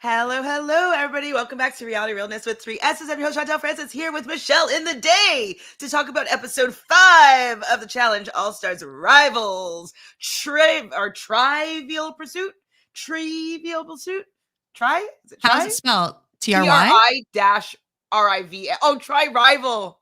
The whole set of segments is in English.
Hello, hello, everybody. Welcome back to Realnesss with 3S's. I'm your host, Chantele Francis, here with Michelle in the day to talk about episode 5 of the challenge, All-Stars Rivals. Trivial Pursuit? Trivial Pursuit? Try? Is it try? How's it spelled? Tri-rival. Oh, Tri-Rival.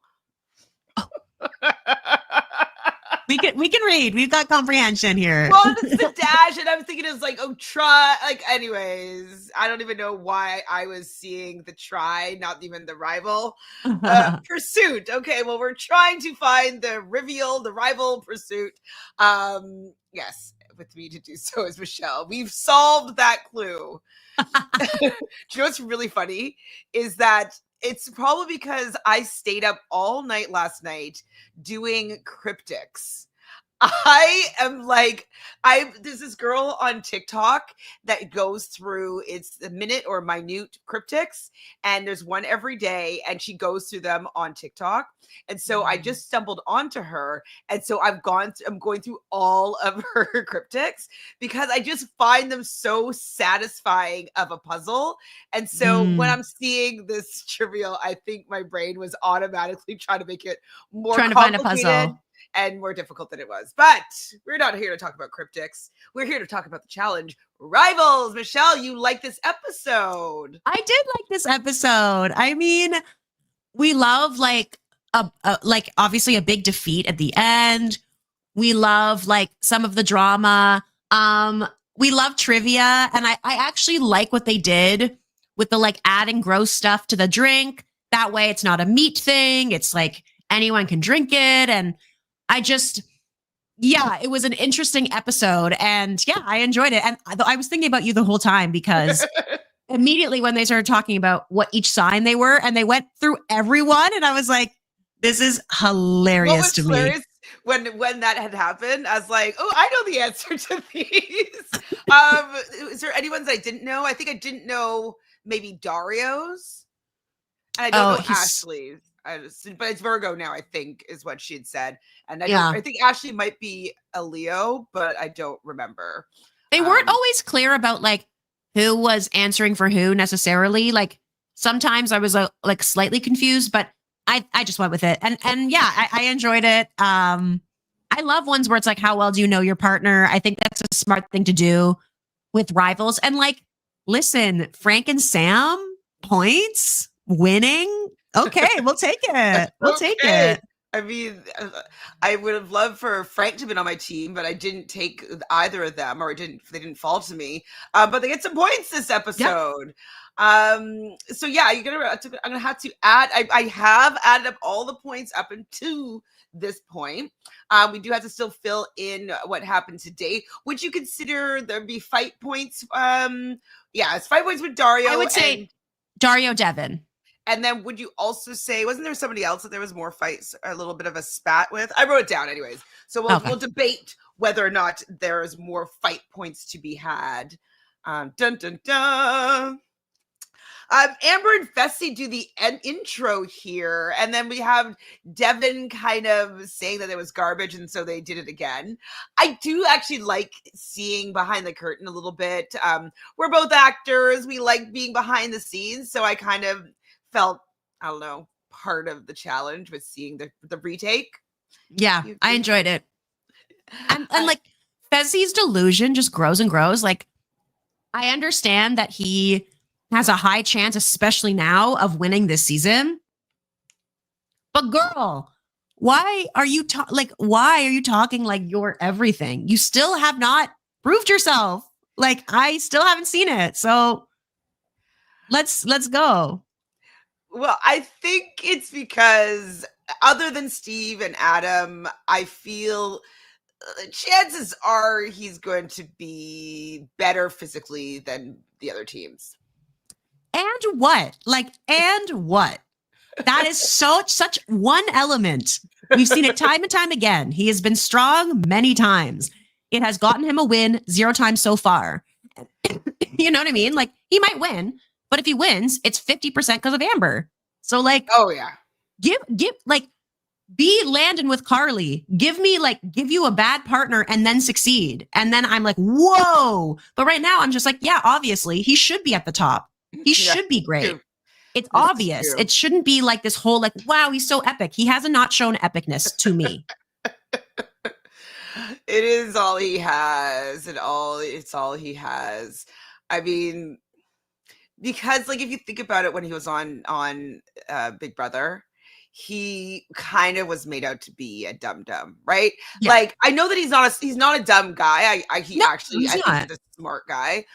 We can read. We've got comprehension here. Well, it's the dash, and I was thinking it was like, oh, try. Like, anyways, I don't even know why I was seeing the try, not even the rival. Pursuit. Okay, well, we're trying to find the rival pursuit. Yes, with me to do so is Michelle. We've solved that clue. Do you know what's really funny is that it's probably because I stayed up all night last night doing cryptics. There's this girl on TikTok that goes through, it's the minute or minute cryptics, and there's one every day, and she goes through them on TikTok. And so I just stumbled onto her, and so I'm going through all of her cryptics because I just find them so satisfying of a puzzle. And so when I'm seeing this trivial, I think my brain was automatically trying to make it more trying to find a puzzle and more difficult than it was. But we're not here to talk about cryptics. We're here to talk about the challenge Rivals. Michelle, you like this episode? I did like this episode. I mean, we love obviously a big defeat at the end. We love some of the drama. We love trivia, and I actually like what they did with the adding gross stuff to the drink. That way it's not a meat thing. It's anyone can drink it. And it was an interesting episode, and I enjoyed it. And I was thinking about you the whole time because immediately when they started talking about what each sign they were, and they went through everyone, and I was like, this is hilarious to me. When that had happened, I was like, oh, I know the answer to these. Is there any ones I didn't know? I think I didn't know maybe Dario's. And I don't know Ashley's. But it's Virgo now, I think, is what she had said. And I think Ashley might be a Leo, but I don't remember. They weren't always clear about who was answering for who necessarily. Sometimes I was slightly confused, but I just went with it. And I enjoyed it. I love ones where it's how well do you know your partner? I think that's a smart thing to do with rivals. And listen, Frank and Sam points winning. Okay, we'll take it. We'll take it. I mean, I would have loved for Frank to have been on my team, but I didn't take either of them, or they didn't fall to me. But they get some points this episode. Yep. So I'm gonna have to add. I have added up all the points up until this point. We do have to still fill in what happened today. Would you consider there be fight points? It's 5 points with Dario. I would say Dario, Devin. And then would you also say, wasn't there somebody else that there was more fights, a little bit of a spat with? I wrote it down anyways. So we'll debate whether or not there's more fight points to be had. Dun, dun, dun. Amber and Fessy do the intro here. And then we have Devin kind of saying that it was garbage, and so they did it again. I do actually like seeing behind the curtain a little bit. We're both actors. We like being behind the scenes. So I kind of felt, I don't know, part of the challenge with seeing the retake. Yeah, I enjoyed it. And Fessy's delusion just grows and grows. I understand that he has a high chance, especially now, of winning this season. But girl, why are you talking like you're everything? You still have not proved yourself. I still haven't seen it. So let's go. Well, I think it's because other than Steve and Adam, I feel chances are he's going to be better physically than the other teams. And what? And what? That is such one element. We've seen it time and time again. He has been strong many times. It has gotten him a win 0 times so far. You know what I mean? He might win, but if he wins, it's 50% because of Amber. So oh yeah, give be Landon with Carly. Give you a bad partner and then succeed. And then I'm whoa. But right now I'm just obviously he should be at the top. He should be great. True. It's obvious. It shouldn't be like this whole like, wow, he's so epic. He has not shown epicness to me. It is all he has, and it's all he has. I mean, because like if you think about it, when he was on Big Brother, he kind of was made out to be a dumb, right? Yeah. Like I know that he's not a dumb guy. I think he's a smart guy.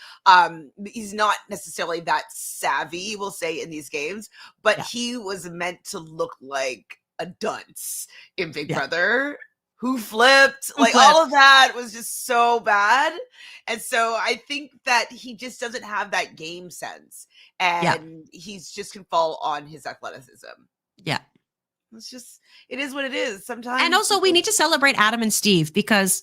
He's not necessarily that savvy, we'll say, in these games, but he was meant to look like a dunce in Big Brother. Who flipped? All of that was just so bad. And so I think that he just doesn't have that game sense. And he's just can fall on his athleticism. Yeah. It is what it is sometimes. And also we need to celebrate Adam and Steve, because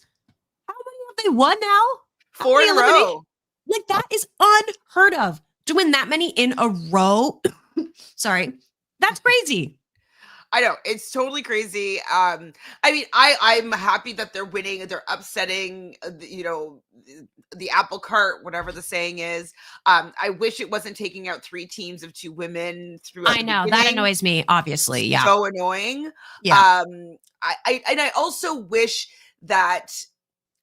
how many have they won now? 4 in a row. Like that is unheard of. To win that many in a row. Sorry. That's crazy. I know, it's totally crazy. I mean, I'm happy that they're winning. They're upsetting, the apple cart, whatever the saying is. I wish it wasn't taking out 3 teams of 2 women throughout. I know that annoys me. Obviously, yeah, so annoying. Yeah. I also wish that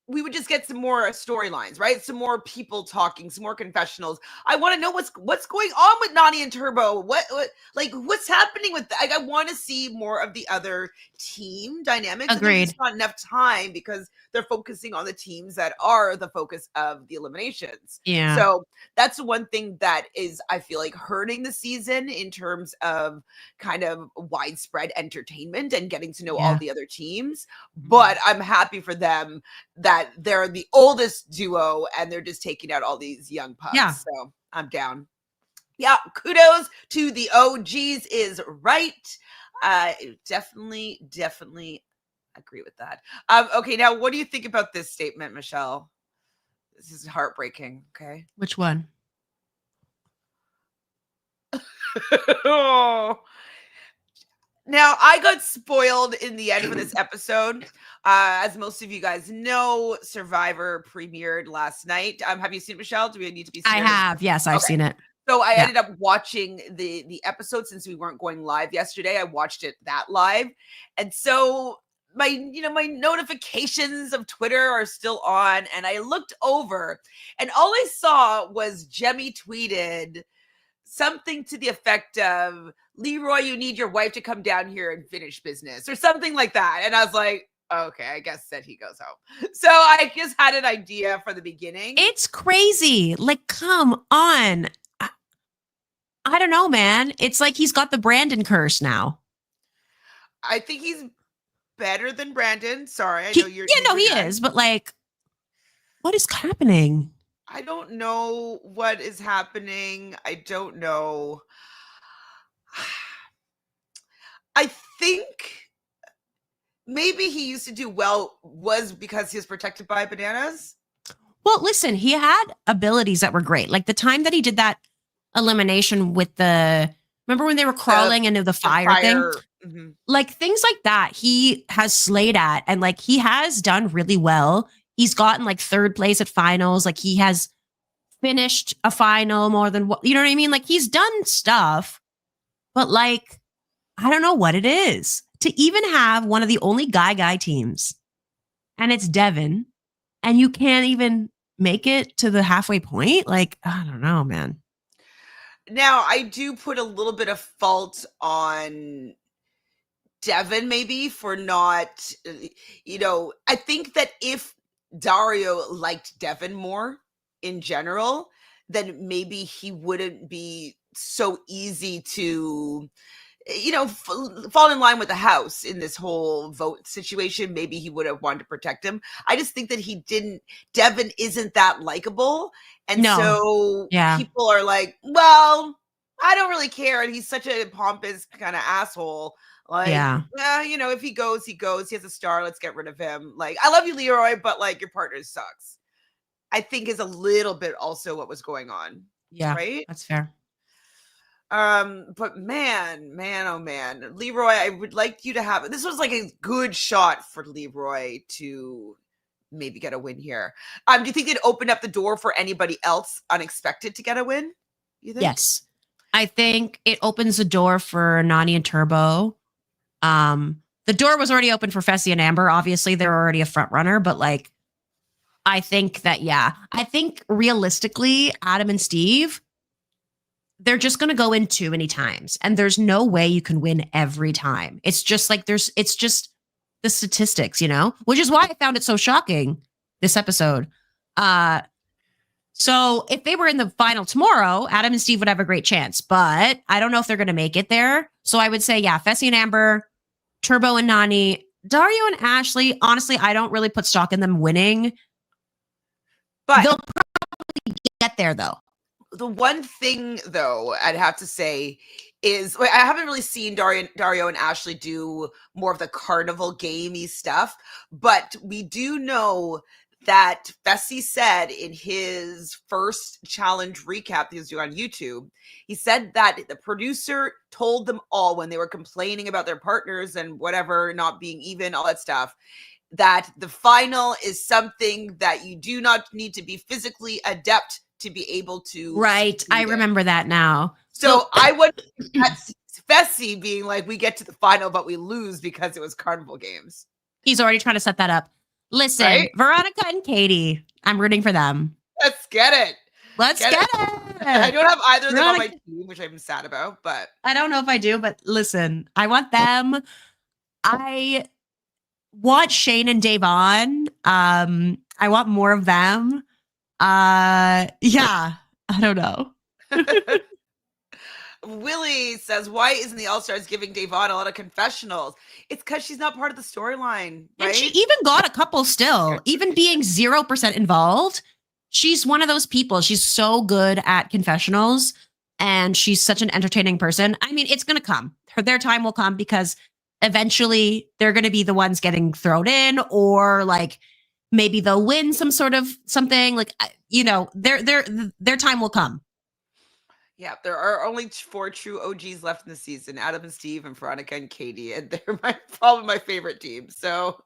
we would just get some more storylines, right? Some more people talking, some more confessionals. I want to know what's going on with Nany and Turbo. What's happening with that? I want to see more of the other team dynamics. Agreed. There's not enough time because they're focusing on the teams that are the focus of the eliminations. Yeah. So that's the one thing that is, I feel like, hurting the season in terms of kind of widespread entertainment and getting to know all the other teams. But I'm happy for them that they're the oldest duo and they're just taking out all these young pups. Yeah. So I'm down. Yeah. Kudos to the OGs is right. Definitely agree with that. Okay. Now, what do you think about this statement, Michelle? This is heartbreaking. Okay. Which one? Now, I got spoiled in the end for this episode. As most of you guys know, Survivor premiered last night. Have you seen it, Michelle? Do we need to be serious? I have. Yes, I've seen it. So I ended up watching the episode since we weren't going live yesterday. I watched it that live. And so my notifications of Twitter are still on. And I looked over and all I saw was Jemmy tweeted something to the effect of, Leroy, you need your wife to come down here and finish business or something like that. And I was like, okay, I guess that he goes home. So I just had an idea for the beginning. It's crazy. Like, come on. I don't know, man. It's like he's got the Brandon curse now. I think he's better than Brandon. Sorry. I know you're. Yeah, no, he is. But like, what is happening? I don't know what is happening. I don't know. I think maybe he used to do well was because he was protected by bananas. Well, listen, he had abilities that were great. Like the time that he did that elimination with remember when they were crawling into the fire thing? Mm-hmm. Like things like that he has slayed at, and like he has done really well. He's gotten like 3rd place at finals. Like he has finished a final more than what, you know what I mean? Like he's done stuff, but like, I don't know what it is to even have one of the only guy teams, and it's Devin, and you can't even make it to the halfway point. Like, I don't know, man. Now I do put a little bit of fault on Devin maybe for not, I think that if Dario liked Devin more in general, then maybe he wouldn't be so easy to, fall in line with the house in this whole vote situation. Maybe he would have wanted to protect him. I just think that Devin isn't that likable. And so people are like, well, I don't really care. And he's such a pompous kind of asshole. Like, if he goes, he goes. He has a star. Let's get rid of him. Like, I love you, Leroy, but like your partner sucks. I think is a little bit also what was going on. Yeah, right. That's fair. But man, oh man, Leroy, I would like you to have this was like a good shot for Leroy to maybe get a win here. Do you think it opened up the door for anybody else unexpected to get a win? you think? Yes. I think it opens the door for Nany and Turbo. The door was already open for Fessy and Amber. Obviously, they're already a front runner, but like, I think that, I think realistically, Adam and Steve, they're just going to go in too many times, and there's no way you can win every time. It's just like it's just the statistics, which is why I found it so shocking this episode. So if they were in the final tomorrow, Adam and Steve would have a great chance, but I don't know if they're going to make it there. So I would say, Fessy and Amber, Turbo and Nany, Dario and Ashley. Honestly, I don't really put stock in them winning, but they'll probably get there though. The one thing though, I'd have to say is I haven't really seen Dario and Ashley do more of the carnival gamey stuff, but we do know that Fessy said in his first challenge recap he was doing on YouTube, he said that the producer told them all when they were complaining about their partners and whatever, not being even, all that stuff, that the final is something that you do not need to be physically adept to be able to. Right. I remember that now. So I wonder if that's Fessy being like, we get to the final, but we lose because it was carnival games. He's already trying to set that up. Listen, right? Veronica and Katie, I'm rooting for them. Let's get it. Let's get it. I don't have either of them on my team, which I'm sad about, but I don't know if I do, but listen, I want them. I want Shane and Devin. I want more of them. I don't know. Willie says, why isn't the All-Stars giving Devin a lot of confessionals? It's because she's not part of the storyline, right? And she even got a couple still, even being 0% involved. She's one of those people. She's so good at confessionals, and she's such an entertaining person. I mean, it's going to come. Their time will come because eventually they're going to be the ones getting thrown in, or like maybe they'll win some sort of something. Like, their time will come. Yeah, there are only 4 true OGs left in the season: Adam and Steve, and Veronica and Katie, and they're probably my favorite team. So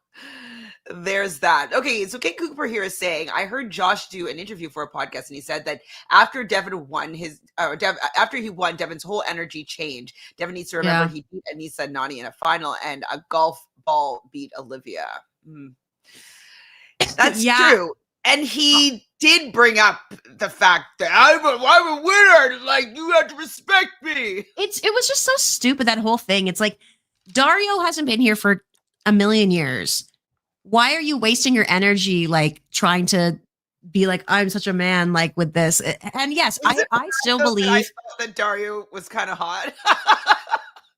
there's that. Okay, so Kate Cooper here is saying, I heard Josh do an interview for a podcast, and he said that after Devin won after he won, Devin's whole energy changed. Devin needs to remember he beat Aneesa and Nany in a final, and a golf ball beat Olivia. That's true. And he did bring up the fact that I'm a winner. Like, you have to respect me. It was just so stupid, that whole thing. It's like, Dario hasn't been here for a million years. Why are you wasting your energy, like, trying to be like, I'm such a man, like, with this? And yes, I still believe. I thought that Dario was kind of hot.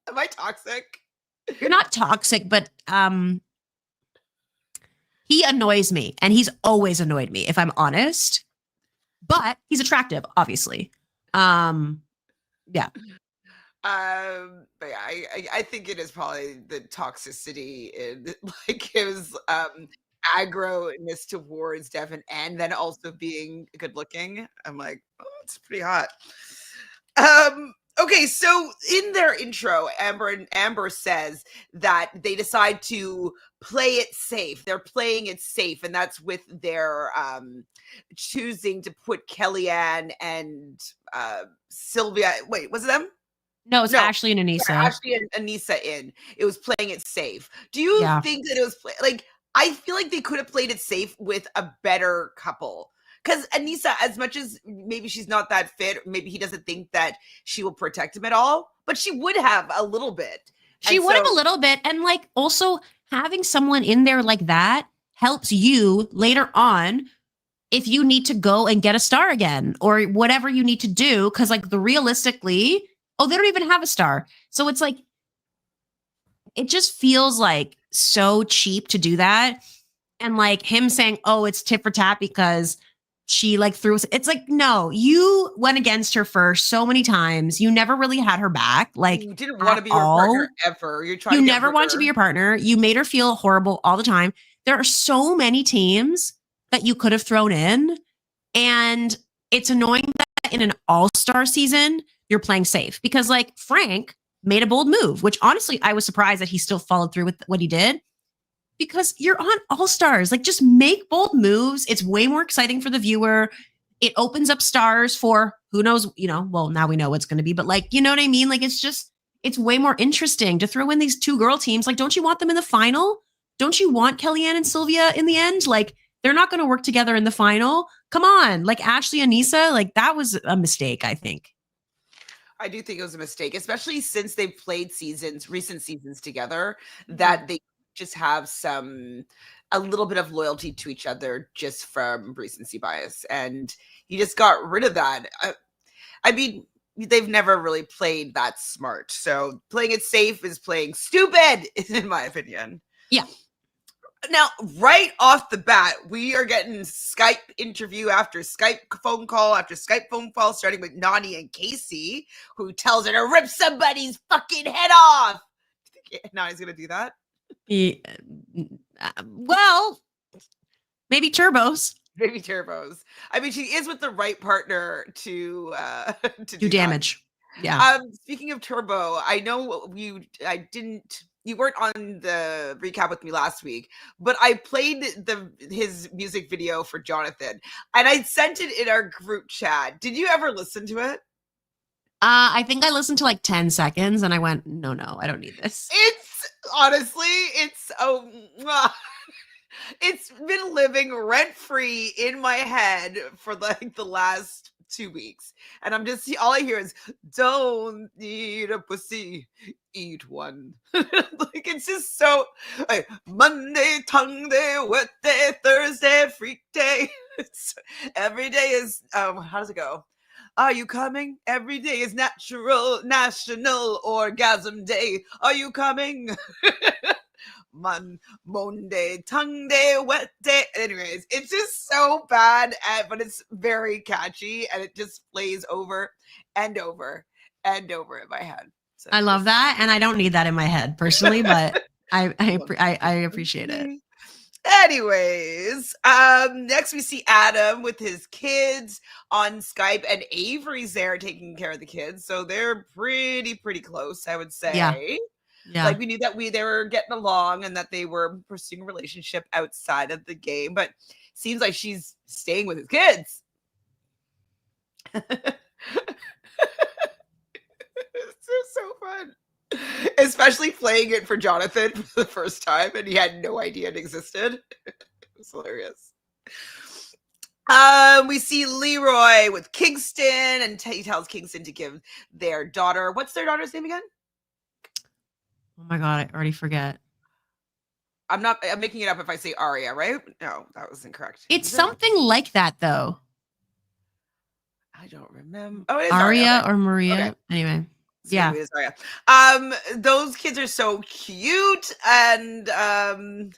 Am I toxic? You're not toxic, but he annoys me, and he's always annoyed me, if I'm honest. But he's attractive, obviously. But yeah, I think it is probably the toxicity in like his agroness towards Devin, and then also being good looking. I'm like, oh, it's pretty hot. Okay, so in their intro, Amber says that they decide to play it safe. They're playing it safe, and that's with their choosing to put Kellyanne and Sylvia. Wait, was it them? No, it's Ashley and Aneesa. Yeah, Ashley and Aneesa in. It was playing it safe. Do you think that it was like? I feel like they could have played it safe with a better couple. Because Aneesa, as much as maybe she's not that fit, maybe he doesn't think that she will protect him at all, but she would have a little bit. She would have a little bit. And like, also having someone in there like that helps you later on if you need to go and get a star again or whatever you need to do. Because like realistically, they don't even have a star. So it's like, it just feels like so cheap to do that. And like him saying, it's tit for tat because she like threw, it's like, no, you went against her first so many times. You never really had her back. Like, you didn't want to be her partner ever. You never wanted to be your partner. You made her feel horrible all the time. There are so many teams that you could have thrown in. And it's annoying that in an all-star season, you're playing safe because like Frank made a bold move, which honestly, I was surprised that he still followed through with what he did. Because you're on All Stars, like just make bold moves. It's way more exciting for the viewer. It opens up stars for who knows, well, now we know what's going to be, but like, you know what I mean? Like, it's way more interesting to throw in these 2 girl teams. Like, don't you want them in the final? Don't you want Kellyanne and Sylvia in the end? Like, they're not going to work together in the final. Come on. Like, Ashley, Aneesa, like, that was a mistake, I think. I do think it was a mistake, especially since they've played recent seasons together, that they just have a little bit of loyalty to each other just from recency bias. And you just got rid of that. I mean, they've never really played that smart. So playing it safe is playing stupid, in my opinion. Yeah. Now, right off the bat, we are getting Skype interview after Skype phone call after Skype phone call, starting with Nany and Casey, who tells her to rip somebody's fucking head off. Do you think Nany's going to do that? Well, maybe Turbos. Maybe Turbos. I mean, she is with the right partner to do damage. That. Yeah. Speaking of Turbo, I know you weren't on the recap with me last week, but I played his music video for Jonathan, and I sent it in our group chat. Did you ever listen to it? I think I listened to like 10 seconds, and I went, no, I don't need this. It's honestly, it's been living rent-free in my head for like the last 2 weeks, and I'm just all I hear is "Don't need a pussy, eat one." Like, it's just so like Monday, tongue day, wet day, Thursday, freak day. Every day is how does it go? Are you coming? Every day is national orgasm day. Are you coming? Monday, tongue day, wet day. Anyways, it's just so bad, but it's very catchy, and it just plays over and over and over in my head. So I love that, and I don't need that in my head personally, but I appreciate it. Anyways, next we see Adam with his kids on Skype, and Avery's there taking care of the kids, so they're pretty close, I would say. Yeah. Like, we knew that they were getting along and that they were pursuing a relationship outside of the game, but seems like she's staying with his kids. It's so fun. Especially playing it for Jonathan for the first time, and he had no idea it existed. It was hilarious. We see Leroy with Kingston, and he tells Kingston to give their daughter, what's their daughter's name again? Oh my God, I already forget. I'm making it up if I say Aria, right? No, that was incorrect. It's something like that, though. I don't remember. Oh, it is Aria or Maria. Okay. Anyway. So yeah. It is Aria. Those kids are so cute, and I'm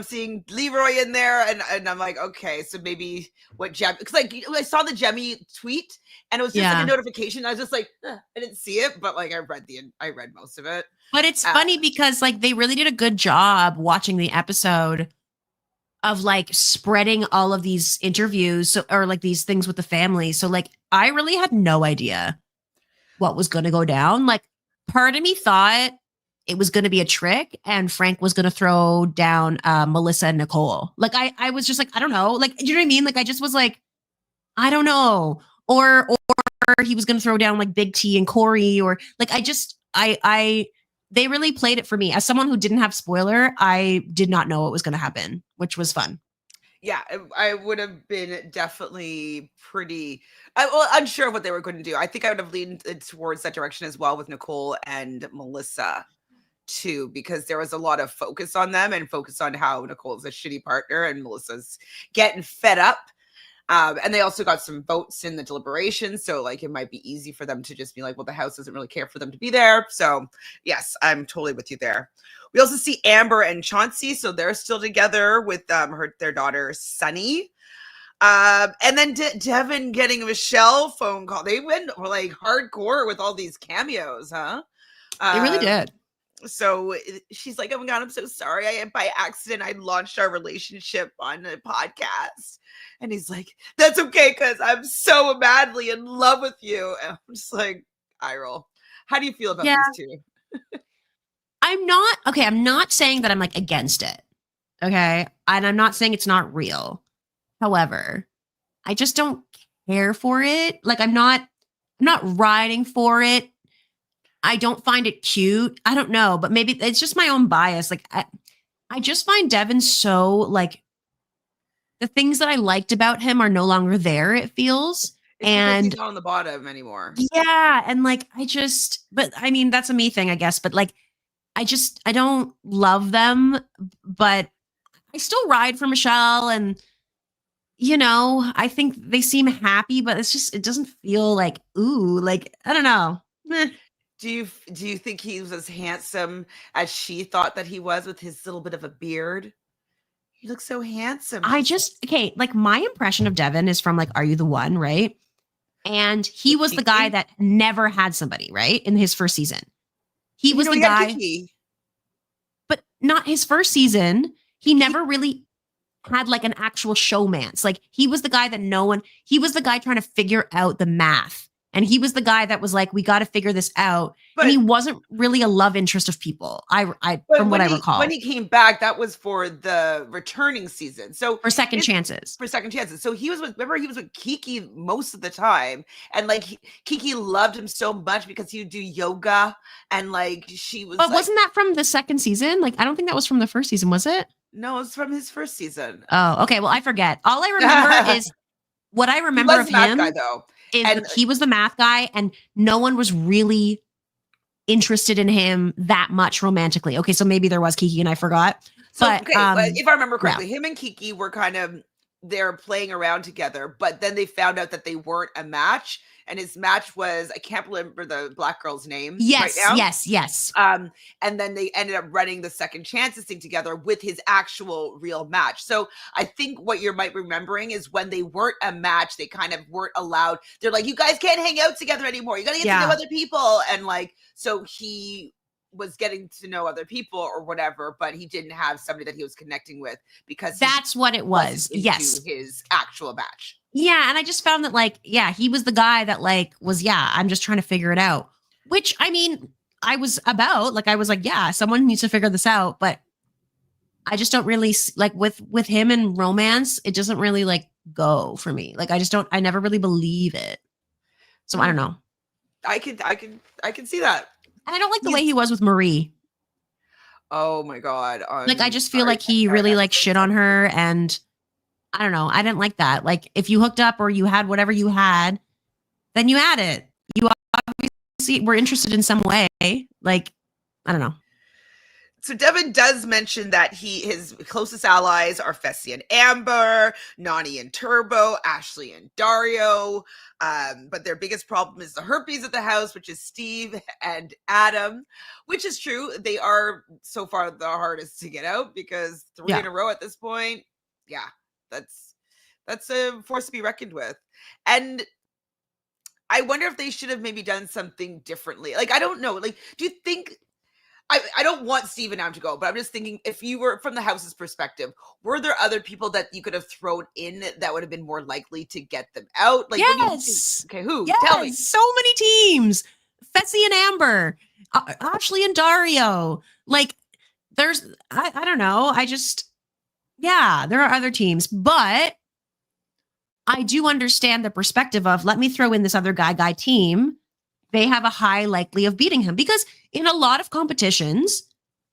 seeing Leroy in there, and I'm like, okay, so maybe what Jem, because like I saw the Jemmy tweet, and it was just like a notification. I was just like, I didn't see it, but like I read most of it. But it's funny because like they really did a good job watching the episode of like spreading all of these interviews, or like these things with the family. So like I really had no idea what was going to go down. Like, part of me thought it was going to be a trick and Frank was going to throw down Melissa and Nicole. Like, I was just like, I don't know. Like, do you know what I mean? Like, I just was like, I don't know. Or he was going to throw down like Big T and Corey, or like, they really played it for me. As someone who didn't have spoiler, I did not know what was going to happen, which was fun. Yeah, I would have been definitely pretty unsure of what they were going to do. I think I would have leaned towards that direction as well with Nicole and Melissa too, because there was a lot of focus on them and focus on how Nicole's a shitty partner and Melissa's getting fed up. And they also got some votes in the Deliberation. So like it might be easy for them to just be like, well, the house doesn't really care for them to be there. So yes, I'm totally with you there. We also see Amber and Chauncey. So they're still together with their daughter, Sunny. And then Devin getting a Michelle phone call. They went like hardcore with all these cameos, huh? They really did. So she's like, oh my God, I'm so sorry. By accident, I launched our relationship on a podcast. And he's like, that's okay, because I'm so madly in love with you. And I'm just like, eye roll. How do you feel about these two? I'm not saying that I'm like against it. Okay. And I'm not saying it's not real. However, I just don't care for it. Like, I'm not not riding for it. I don't find it cute. I don't know, but maybe it's just my own bias. Like I just find Devin so like the things that I liked about him are no longer there, it feels. It's because he's not on the bottom anymore. Yeah. And like, but I mean, that's a me thing, I guess. But like, I don't love them, but I still ride for Michelle. And, I think they seem happy, but it doesn't feel like, ooh, like, I don't know. Meh. Do you think he was as handsome as she thought that he was with his little bit of a beard? He looks so handsome. Okay, like my impression of Devin is from like Are You the One, right? And he was the guy that never had somebody, right? In his first season. He was the guy. But not his first season. He never really had like an actual showmance. Like he was the guy that he was the guy trying to figure out the math. And he was the guy that was like, we got to figure this out. But, and he wasn't really a love interest of people. From what I recall. When he came back, that was for the returning season. So for second chances. So he was with Kiki most of the time. And like Kiki loved him so much because he would do yoga. And like she was. But wasn't that from the second season? Like, I don't think that was from the first season, was it? No, it's from his first season. Oh, okay. Well, I forget. All I remember is what I remember of him. Guy, though. He was the math guy, and no one was really interested in him that much romantically. Okay, so maybe there was Kiki and I forgot. But if I remember correctly, him and Kiki were kind of they're playing around together, but then they found out that they weren't a match. And his match was, I can't remember the black girl's name. Yes, right now. yes. And then they ended up running the second chances thing together with his actual real match. So I think what you might be remembering is when they weren't a match, they kind of weren't allowed. They're like, you guys can't hang out together anymore. You got to get to know other people. And like, so he was getting to know other people or whatever, but he didn't have somebody that he was connecting with because that's what it was. Yes. His actual match. Yeah. And I just found that like, he was the guy that like was, I'm just trying to figure it out, which I mean, I was like, someone needs to figure this out, but I just don't really like with him and romance. It doesn't really like go for me. Like, I never really believe it. So I don't know. I can see that. And I don't like the way he was with Marie. Oh my God. Like, I just feel like he really like shit on her. And I don't know. I didn't like that. Like, if you hooked up or you had whatever you had, then you had it. You obviously were interested in some way. Like, I don't know. So Devin does mention that his closest allies are Fessy and Amber, Nany and Turbo, Ashley and Dario. But their biggest problem is the herpes at the house, which is Steve and Adam, which is true. They are so far the hardest to get out because 3 in a row at this point. Yeah, that's a force to be reckoned with. And I wonder if they should have maybe done something differently. Like, I don't know. Like, do you think... I don't want Steve and Adam to go, but I'm just thinking if you were from the house's perspective, were there other people that you could have thrown in that would have been more likely to get them out? Like, yes. Okay, who? Yes. Tell me. So many teams. Fessy and Amber, Ashley and Dario. Like, I don't know. There are other teams, but I do understand the perspective of let me throw in this other guy team. They have a high likely of beating him because in a lot of competitions,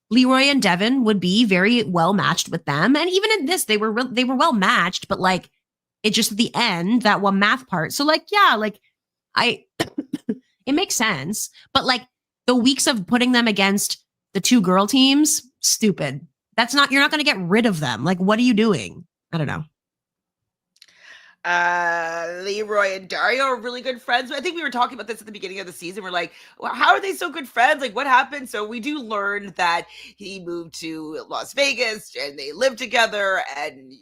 Leroy and Devin would be very well matched with them. And even in this, they were well matched, but like it just at the end, that one math part. So like, it makes sense. But like the weeks of putting them against the 2 girl teams, stupid. You're not going to get rid of them. Like, what are you doing? I don't know. Leroy and Dario are really good friends. I think we were talking about this at the beginning of the season. We're like, well, how are they so good friends? Like, what happened? So we do learn that he moved to Las Vegas and they lived together and,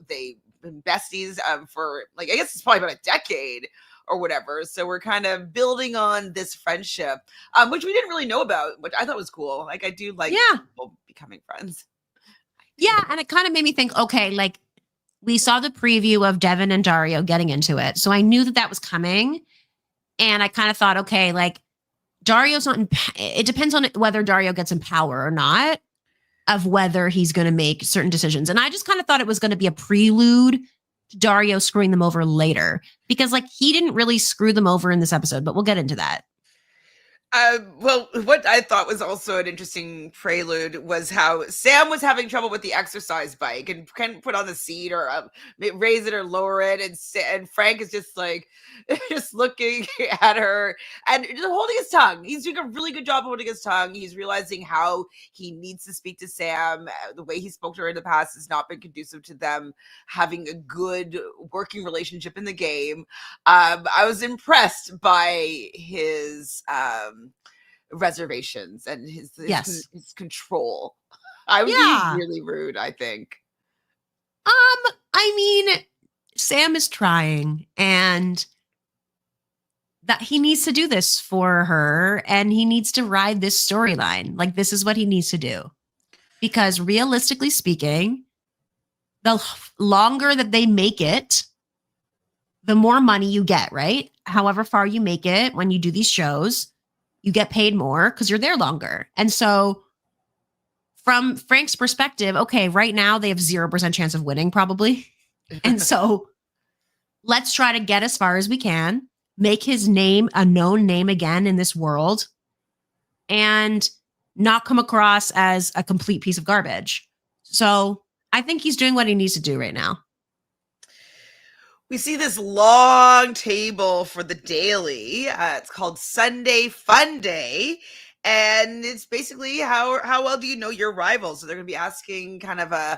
they've been besties for like, I guess it's probably about a decade or whatever. So we're kind of building on this friendship, which we didn't really know about, which I thought was cool. Like, I do like people becoming friends. Yeah. And it kind of made me think, okay, like, we saw the preview of Devin and Dario getting into it. So I knew that was coming. And I kind of thought, okay, like Dario's not, it depends on whether Dario gets in power or not, of whether he's going to make certain decisions. And I just kind of thought it was going to be a prelude Dario screwing them over later, because like he didn't really screw them over in this episode, but we'll get into that. Well, what I thought was also an interesting prelude was how Sam was having trouble with the exercise bike and couldn't put on the seat or raise it or lower it, and Frank is just like just looking at her and just holding his tongue. He's doing a really good job holding his tongue. He's realizing how he needs to speak to Sam. The way he spoke to her in the past has not been conducive to them having a good working relationship in the game. I was impressed by his reservations and his control. I would be really rude, I think. I mean, Sam is trying, and that he needs to do this for her, and he needs to ride this storyline. Like, this is what he needs to do. Because realistically speaking, the longer that they make it, the more money you get, right? However far you make it when you do these shows, you get paid more because you're there longer. And so from Frank's perspective, okay, right now they have 0% chance of winning probably. And so let's try to get as far as we can, make his name a known name again in this world, and not come across as a complete piece of garbage. So I think he's doing what he needs to do right now. We see this long table for the daily. It's called Sunday Funday. And it's basically how well do you know your rivals? So they're going to be asking kind of a,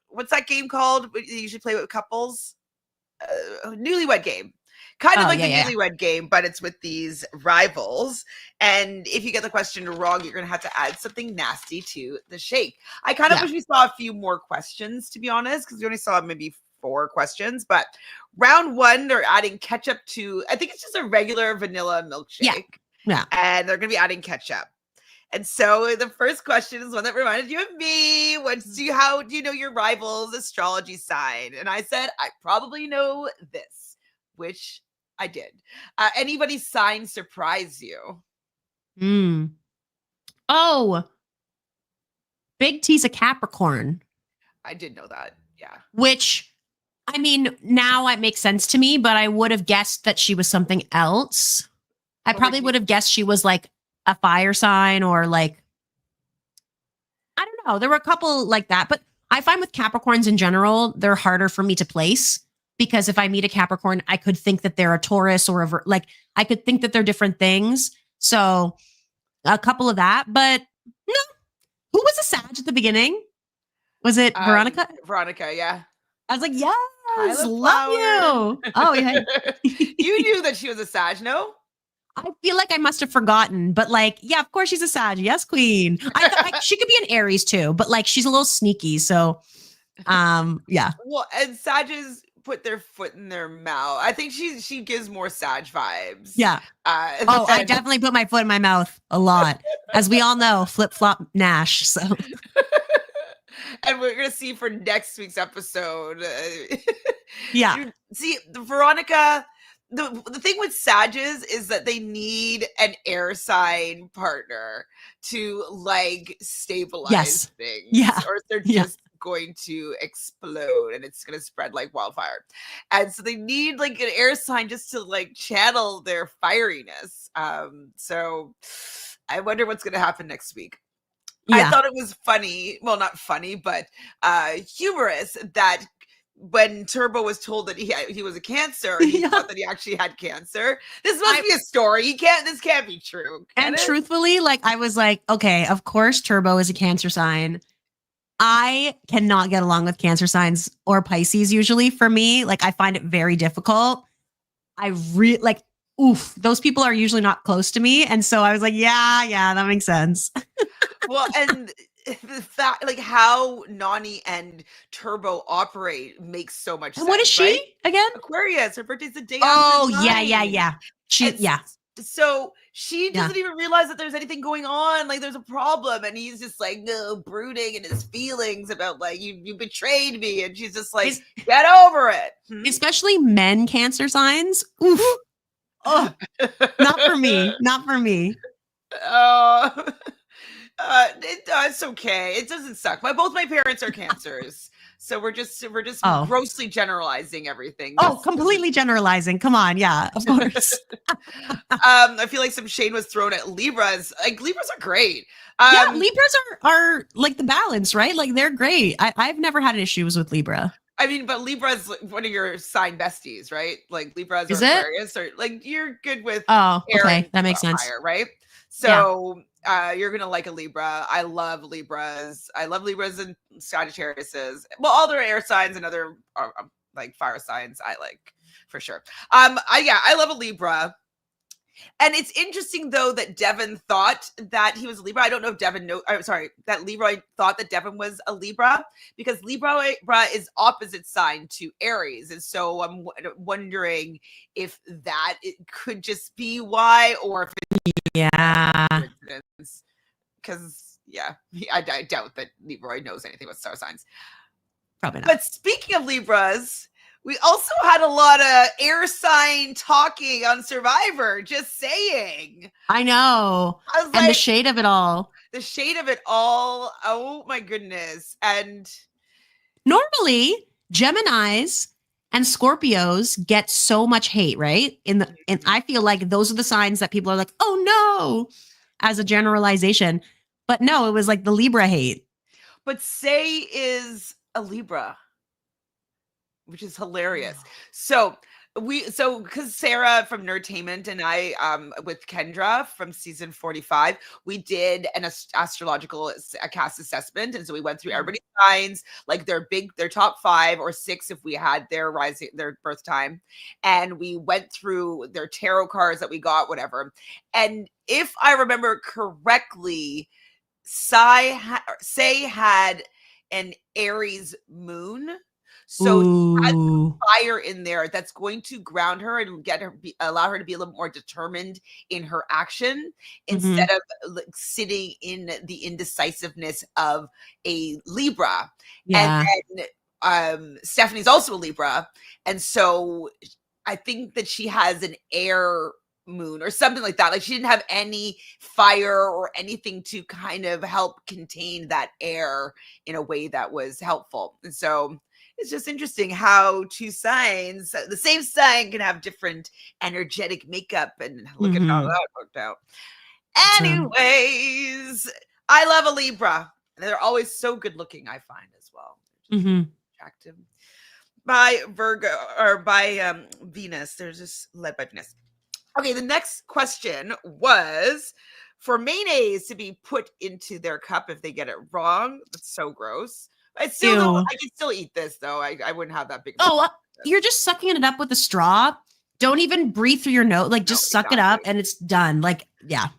what's that game called? You usually play with couples? Newlywed game. Kind of like the newlywed game, but it's with these rivals. And if you get the question wrong, you're going to have to add something nasty to the shake. I kind of wish we saw a few more questions, to be honest, because we only saw maybe 4 questions. But round 1, they're adding ketchup to, I think it's just a regular vanilla milkshake. Yeah. And they're going to be adding ketchup. And so the first question is one that reminded you of me. How do you know your rival's astrology sign? And I said, I probably know this, which I did. Anybody's sign surprise you? Oh, Big T's a Capricorn. I did know that. Yeah. Which, I mean, now it makes sense to me, but I would have guessed that she was something else. I probably would have guessed she was like a fire sign or like, I don't know. There were a couple like that, but I find with Capricorns in general, they're harder for me to place because if I meet a Capricorn, I could think that they're a Taurus or I could think that they're different things. So a couple of that, but no. Who was a Sag at the beginning? Was it Veronica? Veronica, yeah. I was like, yes, love you. Oh, yeah. You knew that she was a Sag, no? I feel like I must have forgotten, but like, yeah, of course she's a Sag. Yes, queen. I thought she could be an Aries too, but like she's a little sneaky. So, yeah. Well, and Sages put their foot in their mouth. I think she gives more Sag vibes. Yeah. I definitely put my foot in my mouth a lot, as we all know. Flip flop Nash. So. And we're gonna see for next week's episode. Yeah. See, Veronica. The thing with Sages is that they need an air sign partner to like stabilize things. Yeah. Or they're just going to explode and it's going to spread like wildfire. And so they need like an air sign just to like channel their fieriness. So I wonder what's going to happen next week. I thought it was funny. Well, not funny, but humorous that when Turbo was told that he was a Cancer, he thought that he actually had cancer. This must be a story. This can't be true. Truthfully, like I was like, okay, of course Turbo is a Cancer sign. I cannot get along with Cancer signs or Pisces usually. For me, like I find it very difficult. Those people are usually not close to me. And so I was like, yeah, that makes sense. Well, and the fact, like how Nany and Turbo operate makes so much sense. And what is she again? Aquarius. Her birthday's the day after. Oh, yeah. So she doesn't even realize that there's anything going on. Like there's a problem. And he's just like, no, brooding in his feelings about like, you betrayed me. And she's just like, get over it. Especially men Cancer signs. Oof. Oh, not for me. Not for me. It's okay. It doesn't suck. Both my parents are Cancers. So we're just Oh. grossly generalizing everything. Completely generalizing. Come on. Yeah, of course. I feel like some shade was thrown at Libras. Like Libras are great. Yeah, Libras are like the balance, right? Like they're great. I've never had issues with Libra. I mean, but Libra's one of your sign besties, right? Like Libras Is or it? Aquarius, or like you're good with Oh, air okay. and That makes sense. fire, right? So you're gonna like a Libra. I love Libras. I love Libras and Sagittariuses. Well, all their air signs and other like fire signs I like for sure. I love a Libra. And it's interesting though that Devin thought that he was a Libra. I don't know if Devin that Leroy thought that Devin was a Libra, because Libra is opposite sign to Aries. And so I'm wondering if that it could just be why, or if it's because I doubt that Leroy knows anything about star signs. Probably not. But speaking of Libras, we also had a lot of air sign talking on Survivor, just saying. I know. And like, the shade of it all. The shade of it all. Oh my goodness. And normally Geminis and Scorpios get so much hate, right? And I feel like those are the signs that people are like, oh no, as a generalization. But no, it was like the Libra hate. But Say is a Libra, which is hilarious. So because Sarah from Nerdtainment and I, with Kendra from season 45, we did an astrological cast assessment. And so we went through everybody's signs, like their top 5 or 6, if we had their birth time. And we went through their tarot cards that we got, whatever. And if I remember correctly, Say had an Aries moon. So she has fire in there that's going to ground her and allow her to be a little more determined in her action, instead of sitting in the indecisiveness of a Libra. Yeah. And then Stephanie's also a Libra. And so I think that she has an air moon or something like that. Like she didn't have any fire or anything to kind of help contain that air in a way that was helpful. And so it's just interesting how two signs, the same sign, can have different energetic makeup, and look at how that worked out. Anyways, I love a Libra. They're always so good looking, I find, as well. Attractive. By Virgo, or by Venus. They're just led by Venus. Okay, the next question was for mayonnaise to be put into their cup if they get it wrong. That's so gross. I can still eat this though. I wouldn't have that big. You're just sucking it up with a straw. Don't even breathe through your nose. Like just suck it up and it's done. Like, yeah.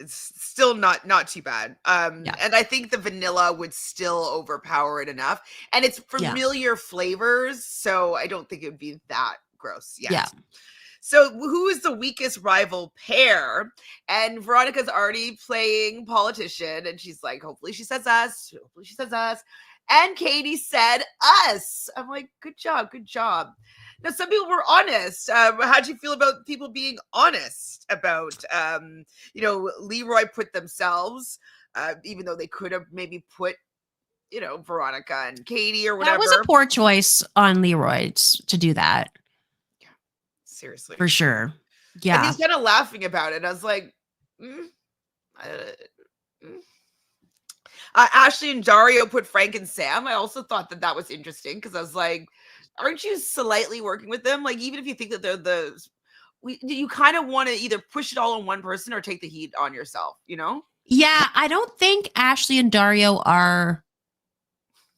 It's still not too bad. And I think the vanilla would still overpower it enough. And it's familiar flavors, so I don't think it would be that gross yet. Yeah. So who is the weakest rival pair? And Veronica's already playing politician, and she's like, hopefully she says us. Hopefully she says us. And Katie said us. I'm like, good job. Now, some people were honest. How'd you feel about people being honest about, Leroy put themselves, even though they could have maybe put, Veronica and Katie or whatever. That was a poor choice on Leroy's to do that. Seriously. For sure. Yeah. And he's kind of laughing about it. I was like, Ashley and Dario put Frank and Sam. I also thought that was interesting, because I was like, aren't you slightly working with them? Like, even if you think that they're you kind of want to either push it all on one person or take the heat on yourself, Yeah, I don't think Ashley and Dario are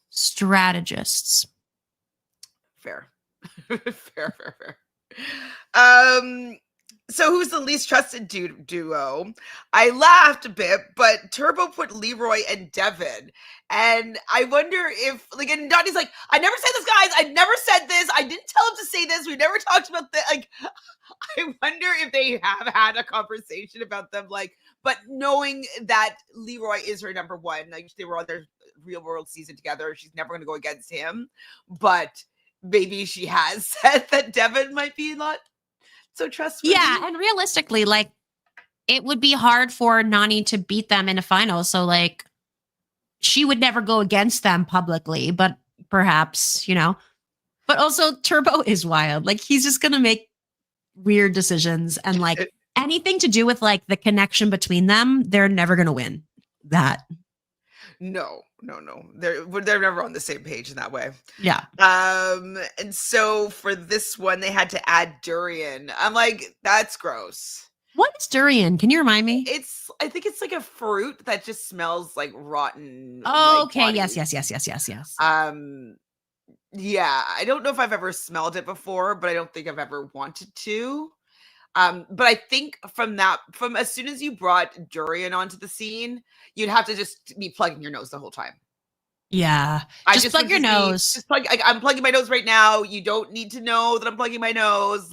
strategists. Fair. Fair. So who's the least trusted duo? I laughed a bit, but Turbo put Leroy and Devin. And I wonder if, like, and Donnie's like, I never said this, guys. I never said this. I didn't tell him to say this. We never talked about this. Like, I wonder if they have had a conversation about them. Like, but knowing that Leroy is her number one, like they were on their Real World season together. She's never going to go against him. But maybe she has said that Devin might be not so trustworthy. Yeah, and realistically, like, it would be hard for Nany to beat them in a final. So, like, she would never go against them publicly, but perhaps, but also Turbo is wild. Like he's just going to make weird decisions and like anything to do with like the connection between them, they're never going to win that. No. They're never on the same page in that way. Yeah. And so for this one, they had to add durian. I'm like, that's gross. What is durian? Can you remind me? I think it's like a fruit that just smells like rotten. Oh, like okay. body. Yes. Yeah, I don't know if I've ever smelled it before, but I don't think I've ever wanted to. But I think from as soon as you brought durian onto the scene, you'd have to just be plugging your nose the whole time. Yeah. Just plug your nose. I'm plugging my nose right now. You don't need to know that I'm plugging my nose.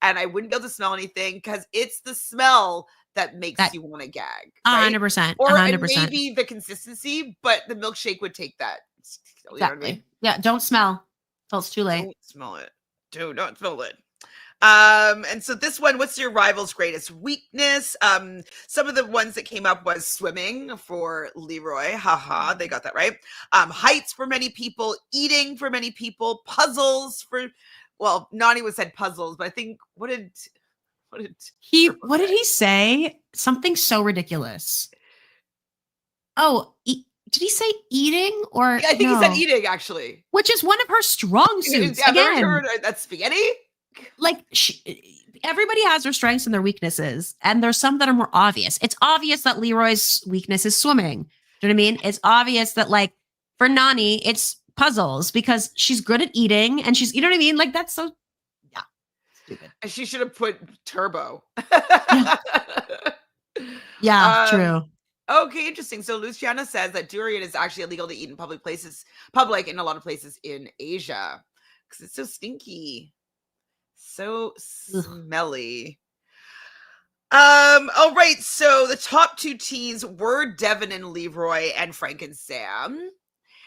And I wouldn't be able to smell anything because it's the smell that makes you want to gag. Right? 100%. Or 100%. maybe the consistency, but the milkshake would take that. You know exactly. what I mean? Yeah. Don't smell till it's too late. Don't smell it. Do not smell it. And so this one, what's your rival's greatest weakness? Some of the ones that came up was swimming for Leroy. Haha, they got that right. Heights for many people, eating for many people, puzzles for, well, Nany said puzzles, but I think what did he say? Something so ridiculous. Oh, did he say eating or? Yeah, I think he said eating actually, which is one of her strong suits. Again, that's spaghetti. Like everybody has their strengths and their weaknesses, and there's some that are more obvious. It's obvious that Leroy's weakness is swimming. Do you know what I mean? It's obvious that like for Nany, it's puzzles because she's good at eating and she's, you know what I mean? Like that's so, yeah, stupid. And she should have put Turbo. Yeah, true. Okay, interesting. So Luciana says that durian is actually illegal to eat in public in a lot of places in Asia because it's so stinky. So smelly. All right. So the top two teams were Devin and Leroy and Frank and Sam.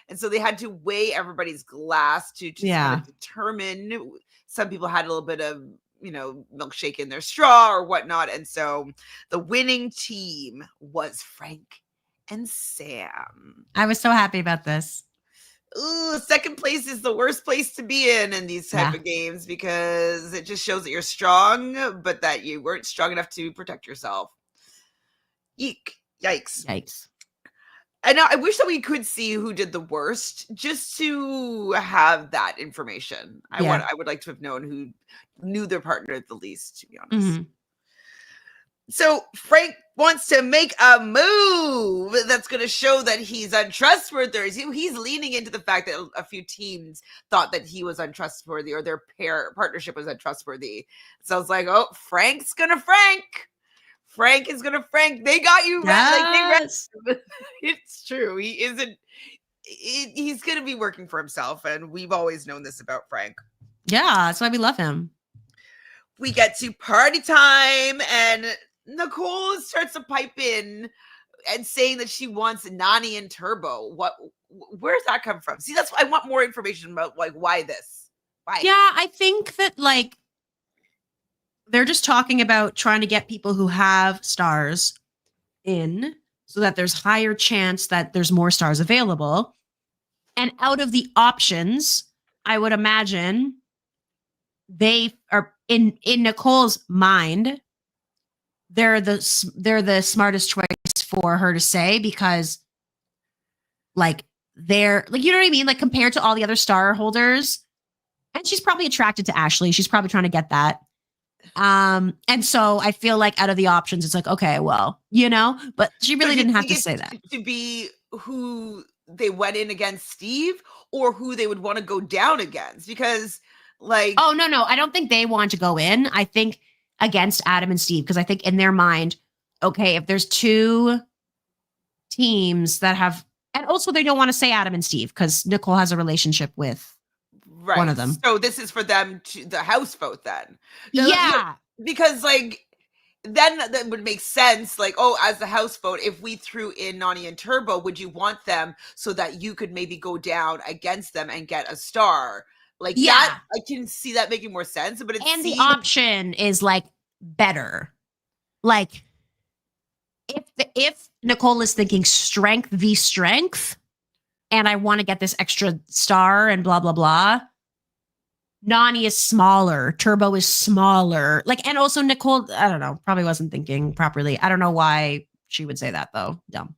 And so they had to weigh everybody's glass to kind of determine. Some people had a little bit of, milkshake in their straw or whatnot. And so the winning team was Frank and Sam. I was so happy about this. Ooh, second place is the worst place to be in these type of games because it just shows that you're strong, but that you weren't strong enough to protect yourself. Eek. Yikes. And I wish that we could see who did the worst just to have that information. I would like to have known who knew their partner the least, to be honest. Mm-hmm. So Frank wants to make a move that's going to show that he's untrustworthy. He's leaning into the fact that a few teams thought that he was untrustworthy or their partnership was untrustworthy. So I was like, oh, Frank's going to Frank. Frank is going to Frank. They got you. Yes. It's true. He isn't. He's going to be working for himself. And we've always known this about Frank. Yeah, that's why we love him. We get to party time and Nicole starts to pipe in and saying that she wants Nany and Turbo. Where's that come from? See, that's why I want more information about like why this. Why? Yeah, I think that like they're just talking about trying to get people who have stars in so that there's higher chance that there's more stars available. And out of the options, I would imagine they are in Nicole's mind. They're the smartest choice for her to say because like they're like, you know what I mean? Like compared to all the other star holders, and she's probably attracted to Ashley. She's probably trying to get that. And so I feel like out of the options, it's like, okay, well, but she really didn't have to say that. To be who they went in against Steve or who they would want to go down against because like, oh, no. I don't think they want to go in. I think against Adam and Steve, because I think in their mind, okay, if there's two teams that have, and also they don't want to say Adam and Steve because Nicole has a relationship with one of them. So this is for them to the house vote then. Yeah. Because like, then that would make sense. Like, oh, as the house vote, if we threw in Nany and Turbo, would you want them so that you could maybe go down against them and get a star? Like that, I can see that making more sense. But the option is like better. Like if Nicole is thinking strength v strength, and I want to get this extra star and blah, blah, blah. Nany is smaller. Turbo is smaller. Like, and also Nicole, I don't know, probably wasn't thinking properly. I don't know why she would say that though. Dumb.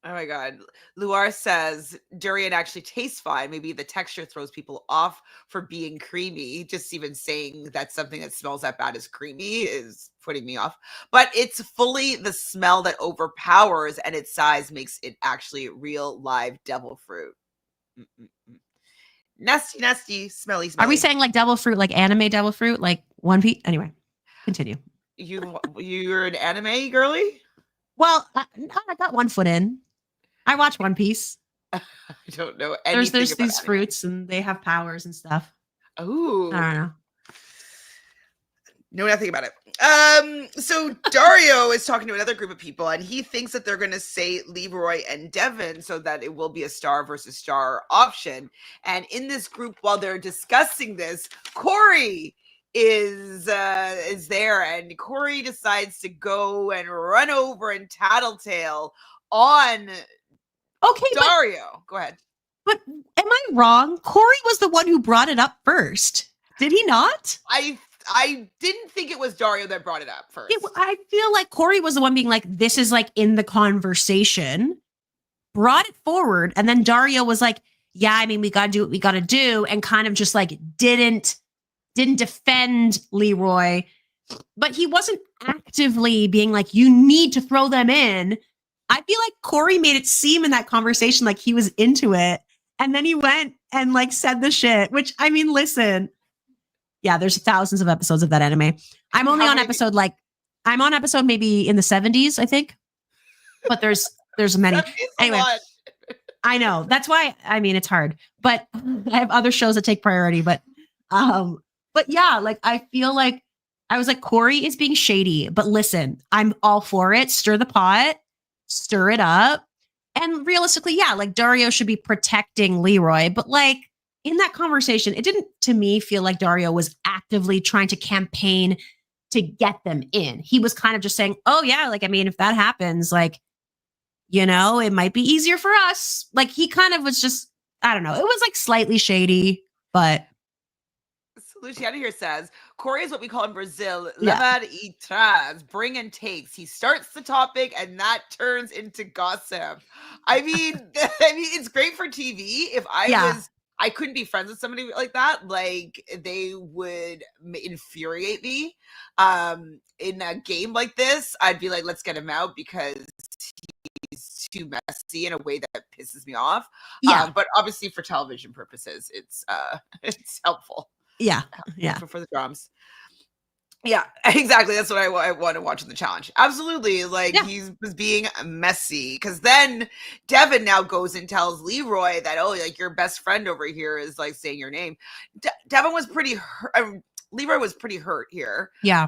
Oh my God. Luar says durian actually tastes fine. Maybe the texture throws people off for being creamy. Just even saying that something that smells that bad is creamy is putting me off. But it's fully the smell that overpowers, and its size makes it actually real live devil fruit. Mm-mm-mm. Nasty, nasty, smelly, smelly. Are we saying like devil fruit, like anime devil fruit, like One Piece? Anyway, continue. You're an anime girly? Well, I got one foot in. I watch One Piece. I don't know anything. There's these anime. fruits and they have powers and stuff. Oh, I don't know. Know nothing about it. So Dario is talking to another group of people, and he thinks that they're going to say Leroy and Devin so that it will be a star versus star option. And in this group, while they're discussing this, Corey is there, and Corey decides to go and run over and tattletale on Dario. Go ahead. But am I wrong? Corey was the one who brought it up first. Did he not? I didn't think it was Dario that brought it up first. I feel like Corey was the one being like, this is like in the conversation, brought it forward. And then Dario was like, yeah, I mean, we got to do what we got to do. And kind of just like didn't defend Leroy, but he wasn't actively being like, you need to throw them in. I feel like Corey made it seem in that conversation like he was into it. And then he went and like said the shit, which I mean, listen. Yeah, there's thousands of episodes of that anime. I'm only on episode I'm on episode maybe in the 70s, I think. But there's many. Anyway, I know. That's why, I mean, it's hard. But I have other shows that take priority. But yeah, like I feel like I was like, Corey is being shady. But listen, I'm all for it. Stir the pot, stir it up. And realistically, yeah, like Dario should be protecting Leroy. But like, in that conversation, it didn't, to me, feel like Dario was actively trying to campaign to get them in. He was kind of just saying, oh, yeah, like, I mean, if that happens, like, you know, it might be easier for us. Like, he kind of was just, I don't know. It was like slightly shady, but. So Luciana here says, Corey is what we call in Brazil, levar e traz, bring and takes. He starts the topic and that turns into gossip. I mean, it's great for TV. If I couldn't be friends with somebody like that. Like, they would infuriate me. In a game like this, I'd be like, let's get him out because he's too messy in a way that pisses me off. Yeah. But obviously for television purposes, it's helpful. Yeah. For the drums. Yeah, exactly. That's what I want to watch in the challenge. Absolutely. Like, he was being messy. Because then Devin now goes and tells Leroy that, oh, like, your best friend over here is, like, saying your name. Devin was pretty hurt. Leroy was pretty hurt here. Yeah.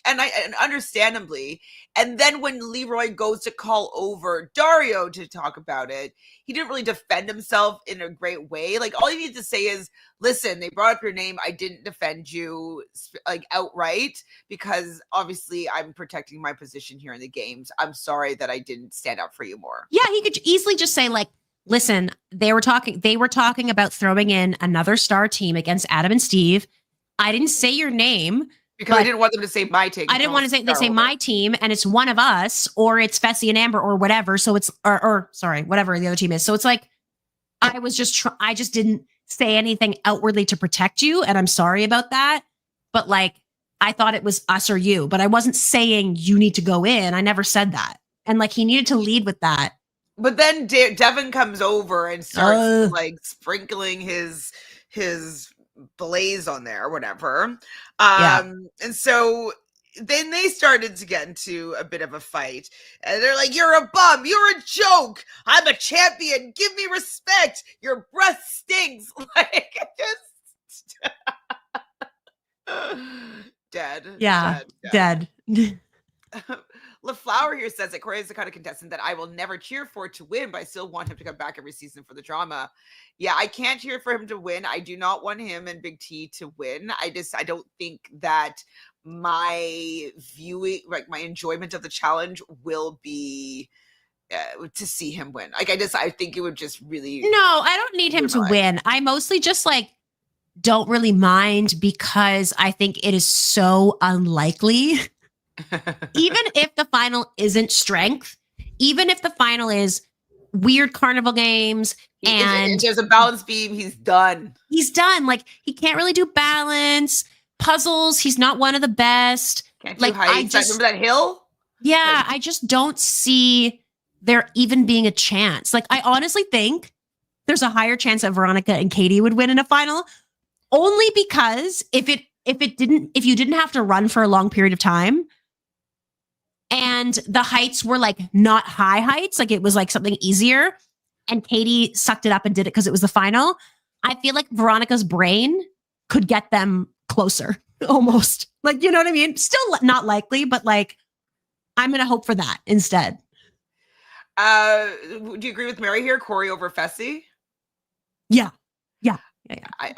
And understandably. And then when Leroy goes to call over Dario to talk about it, he didn't really defend himself in a great way. Like, all you need to say is, listen, they brought up your name. I didn't defend you like outright because obviously I'm protecting my position here in the games. I'm sorry that I didn't stand up for you more. Yeah, he could easily just say like, listen, they were talking about throwing in another star team against Adam and Steve. I didn't say your name. Because I didn't want them to say my team. I didn't want to say, they say my team and it's one of us or it's Fessy and Amber or whatever. So it's, or sorry, whatever the other team is. So it's like, I just didn't say anything outwardly to protect you. And I'm sorry about that. But like, I thought it was us or you, but I wasn't saying you need to go in. I never said that. And like, he needed to lead with that. But then Devin comes over and starts like sprinkling his blaze on there or whatever. And so then they started to get into a bit of a fight and they're like, you're a bum, you're a joke, I'm a champion, give me respect, your breath stinks. Like, just dead. LaFlower here says that Corey is the kind of contestant that I will never cheer for to win, but I still want him to come back every season for the drama. Yeah, I can't cheer for him to win. I do not want him and Big T to win. I don't think that my viewing, like my enjoyment of the challenge will be to see him win. Like I think it would just really. No, I don't need him to win. I mostly just like don't really mind because I think it is so unlikely. Even if the final isn't strength, even if the final is weird carnival games and there's a balance beam, he's done. He's done. Like he can't really do balance puzzles. He's not one of the best. Can't do heights. Remember that hill? Yeah, I just don't see there even being a chance. Like I honestly think there's a higher chance that Veronica and Katie would win in a final, only because if you didn't have to run for a long period of time and the heights were like not high heights, like it was like something easier and Katie sucked it up and did it because it was the final, I feel like Veronica's brain could get them closer almost. Like, you know what I mean? Still not likely, but like, I'm going to hope for that instead. Do you agree with Mary here? Corey over Fessy? Yeah. I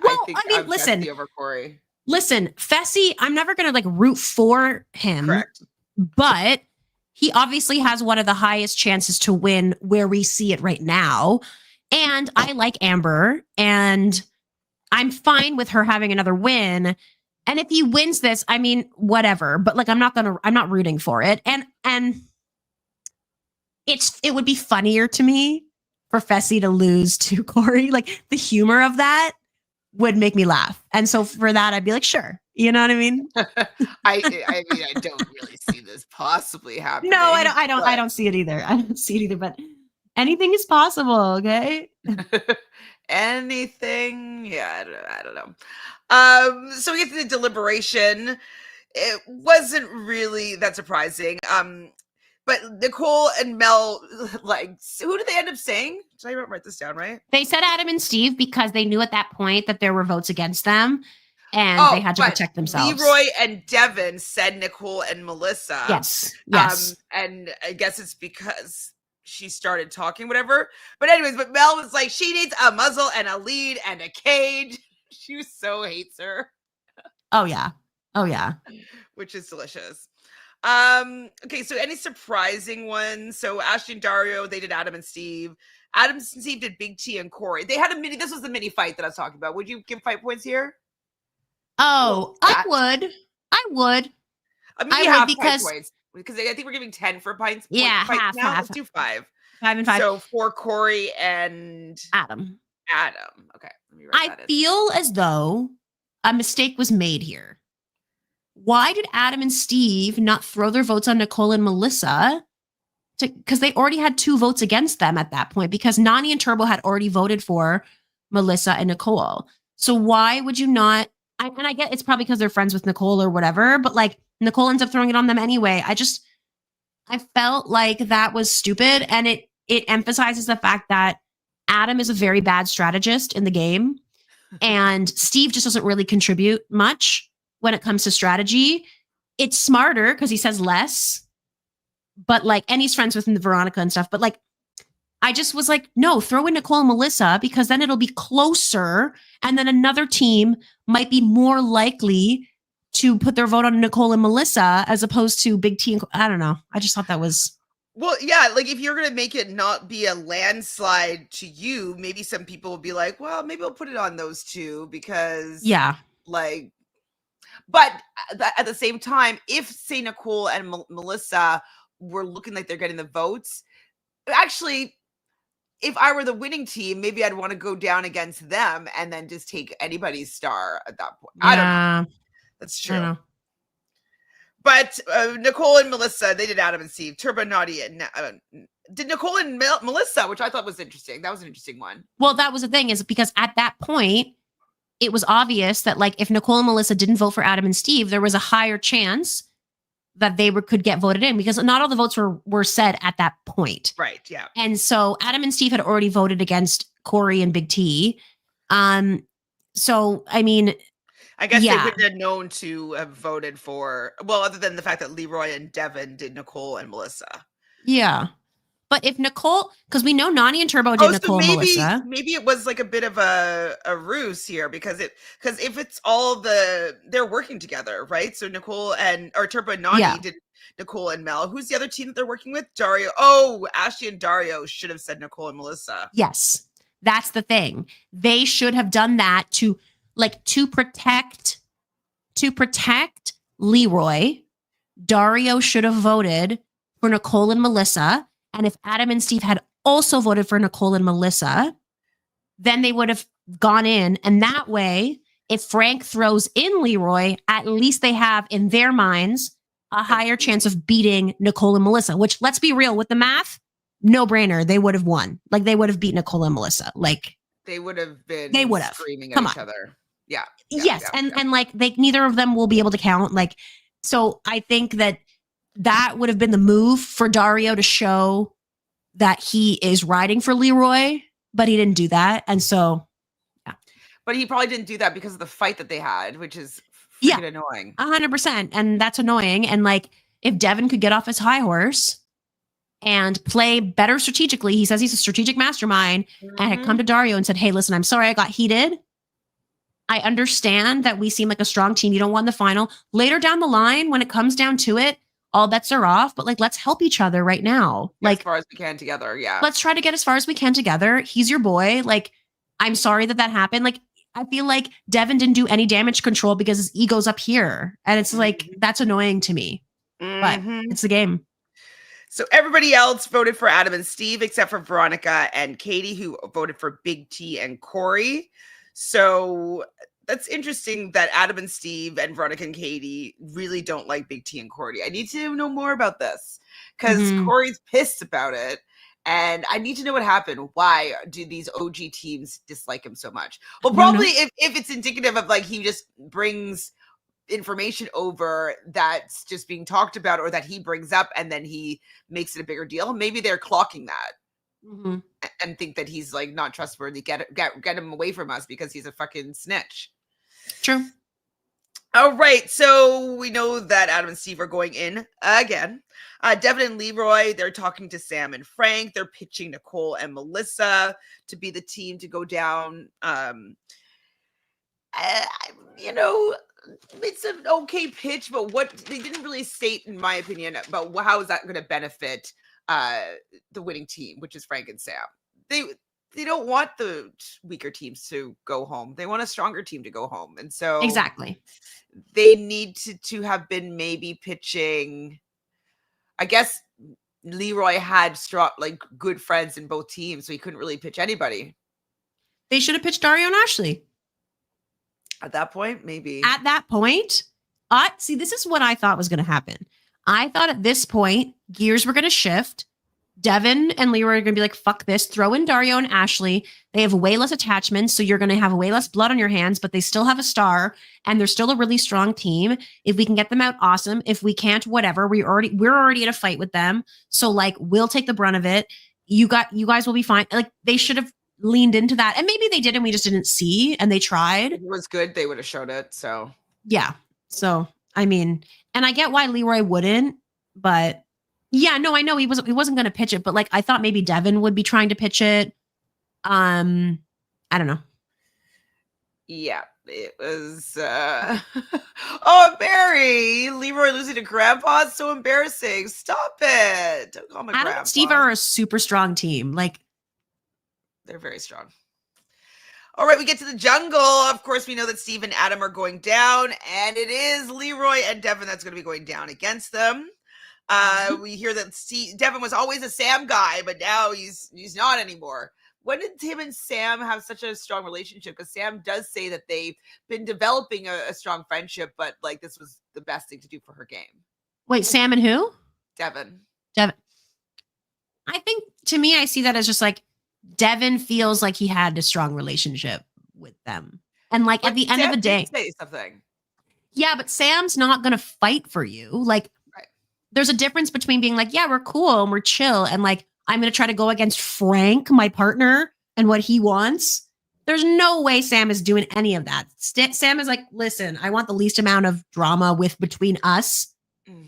think listen, Fessy over Corey. Listen, Fessy, I'm never going to like root for him. Correct. But he obviously has one of the highest chances to win where we see it right now. And I like Amber and I'm fine with her having another win. And if he wins this, I mean, whatever, but like, I'm not rooting for it. And it would be funnier to me for Fessy to lose to Corey. Like the humor of that would make me laugh. And so for that, I'd be like, sure. You know what I mean? I mean, I don't really see this possibly happening. No, I don't see it either. I don't see it either, but anything is possible. Okay. Anything. Yeah. I don't know. So we get to the deliberation. It wasn't really that surprising. But Nicole and Mel, like, who did they end up saying? Did I write this down right? They said Adam and Steve because they knew at that point that there were votes against them and they had to protect themselves. Leroy and Devin said Nicole and Melissa. Yes. And I guess it's because she started talking, whatever. But anyways, but Mel was like, she needs a muzzle and a lead and a cage. She so hates her. Oh, yeah. Which is delicious. Okay, so any surprising ones? So Ashley and Dario, they did Adam and Steve. Adam and Steve did Big T and Corey. They had this was the mini fight that I was talking about. Would you give fight points here? Oh, I would. I mean, I would because I think we're giving 10 for pints. Yeah, half. Let's do 5. 5 and 5. So for Corey and Adam. Okay. Let me I feel as though a mistake was made here. Why did Adam and Steve not throw their votes on Nicole and Melissa? Because they already had 2 votes against them at that point because Nany and Turbo had already voted for Melissa and Nicole. So why would you not? And I get it's probably because they're friends with Nicole or whatever, but like Nicole ends up throwing it on them anyway. I felt like that was stupid. And it emphasizes the fact that Adam is a very bad strategist in the game. And Steve just doesn't really contribute much when it comes to strategy. It's smarter because he says less, but like, and he's friends with Veronica and stuff, but like, I just was like, no, throw in Nicole and Melissa because then it'll be closer. And then another team might be more likely to put their vote on Nicole and Melissa as opposed to Big T. I don't know. I just thought that was. Well, yeah, like if you're going to make it not be a landslide to you, maybe some people will be like, well, maybe I'll put it on those 2 because like, but at the same time, if say Nicole and Melissa were looking like they're getting the votes, actually, if I were the winning team, maybe I'd want to go down against them and then just take anybody's star at that point. I don't know. That's true. But Nicole and Melissa, they did Adam and Steve. Turbo Naughty did Nicole and Melissa, which I thought was interesting. That was an interesting one. Well, that was the thing is because at that point, it was obvious that like if Nicole and Melissa didn't vote for Adam and Steve, there was a higher chance that they could get voted in because not all the votes were said at that point. Right. Yeah. And so Adam and Steve had already voted against Corey and Big T. So, I mean, I guess they wouldn't have known to have voted for, well, other than the fact that Leroy and Devin did Nicole and Melissa. Yeah. But if Nicole, because we know Nany and Turbo did Nicole and Melissa. Maybe it was like a bit of a ruse here because if it's all they're working together, right? So Nicole or Turbo and Nany did Nicole and Mel. Who's the other team that they're working with? Dario. Oh, Ashley and Dario should have said Nicole and Melissa. Yes, that's the thing. They should have done that to protect Leroy. Dario should have voted for Nicole and Melissa. And if Adam and Steve had also voted for Nicole and Melissa, then they would have gone in. And that way, if Frank throws in Leroy, at least they have in their minds a higher chance of beating Nicole and Melissa, which, let's be real, with the math, no brainer. They would have won. Like, they would have beat Nicole and Melissa. Like, they would have been screaming at each other. Yeah. Yes. And like, neither of them will be able to count. Like, so I think that would have been the move for Dario to show that he is riding for Leroy, but he didn't do that. And so, yeah. But he probably didn't do that because of the fight that they had, which is freaking annoying. 100%. And that's annoying. And like, if Devin could get off his high horse and play better strategically, he says he's a strategic mastermind, and had come to Dario and said, hey, listen, I'm sorry I got heated. I understand that we seem like a strong team. You don't want the final. Later down the line, when it comes down to it, all bets are off, but like, let's help each other right now. Like, as far as we can together. Yeah. Let's try to get as far as we can together. He's your boy. Like, I'm sorry that happened. Like, I feel like Devin didn't do any damage control because his ego's up here. And it's like, that's annoying to me, but it's the game. So everybody else voted for Adam and Steve, except for Veronica and Katie, who voted for Big T and Corey. So that's interesting that Adam and Steve and Veronica and Katie really don't like Big T and Corey. I need to know more about this because Corey's pissed about it. And I need to know what happened. Why do these OG teams dislike him so much? Well, probably if it's indicative of like he just brings information over that's just being talked about or that he brings up and then he makes it a bigger deal. Maybe they're clocking that and think that he's like not trustworthy. Get him away from us because he's a fucking snitch. True. All right. So we know that Adam and Steve are going in again. Devin and Leroy, they're talking to Sam and Frank. They're pitching Nicole and Melissa to be the team to go down. It's an okay pitch, but what they didn't really state, in my opinion, about how is that going to benefit the winning team, which is Frank and Sam. They don't want the weaker teams to go home. They want a stronger team to go home. And so exactly, they need to have been maybe pitching. I guess Leroy had strong, like good friends in both teams, so he couldn't really pitch anybody. They should have pitched Dario and Ashley. At that point, maybe. At that point, see, this is what I thought was going to happen. I thought at this point, gears were going to shift. Devin and Leroy are going to be like, fuck this. Throw in Dario and Ashley. They have way less attachments, so you're going to have way less blood on your hands, but they still have a star, and they're still a really strong team. If we can get them out, awesome. If we can't, whatever. We're already in a fight with them, so like we'll take the brunt of it. You guys will be fine. Like they should have leaned into that, and maybe they did, and we just didn't see, and they tried. If it was good, they would have showed it. So yeah. So I mean, and I get why Leroy wouldn't, but yeah, no, I know he wasn't going to pitch it, but like I thought maybe Devin would be trying to pitch it. I don't know. Yeah, it was. Oh, Barry, Leroy losing to Grandpa. It's so embarrassing. Stop it. Don't call my Adam Grandpa. and Steve are a super strong team. Like they're very strong. All right, we get to the jungle. Of course, we know that Steve and Adam are going down, and it is Leroy and Devin that's going to be going down against them. We hear that Devin was always a Sam guy, but now he's not anymore. When did him and Sam have such a strong relationship? Because Sam does say that they've been developing a strong friendship, but like this was the best thing to do for her game. Wait, Sam and who? Devin. I think to me, I see that as just like Devin feels like he had a strong relationship with them. And like at the end of the day, say something. Yeah, but Sam's not going to fight for you. Like there's a difference between being like, yeah, we're cool and we're chill, and like, I'm going to try to go against Frank, my partner, and what he wants. There's no way Sam is doing any of that. Sam is like, listen, I want the least amount of drama between us.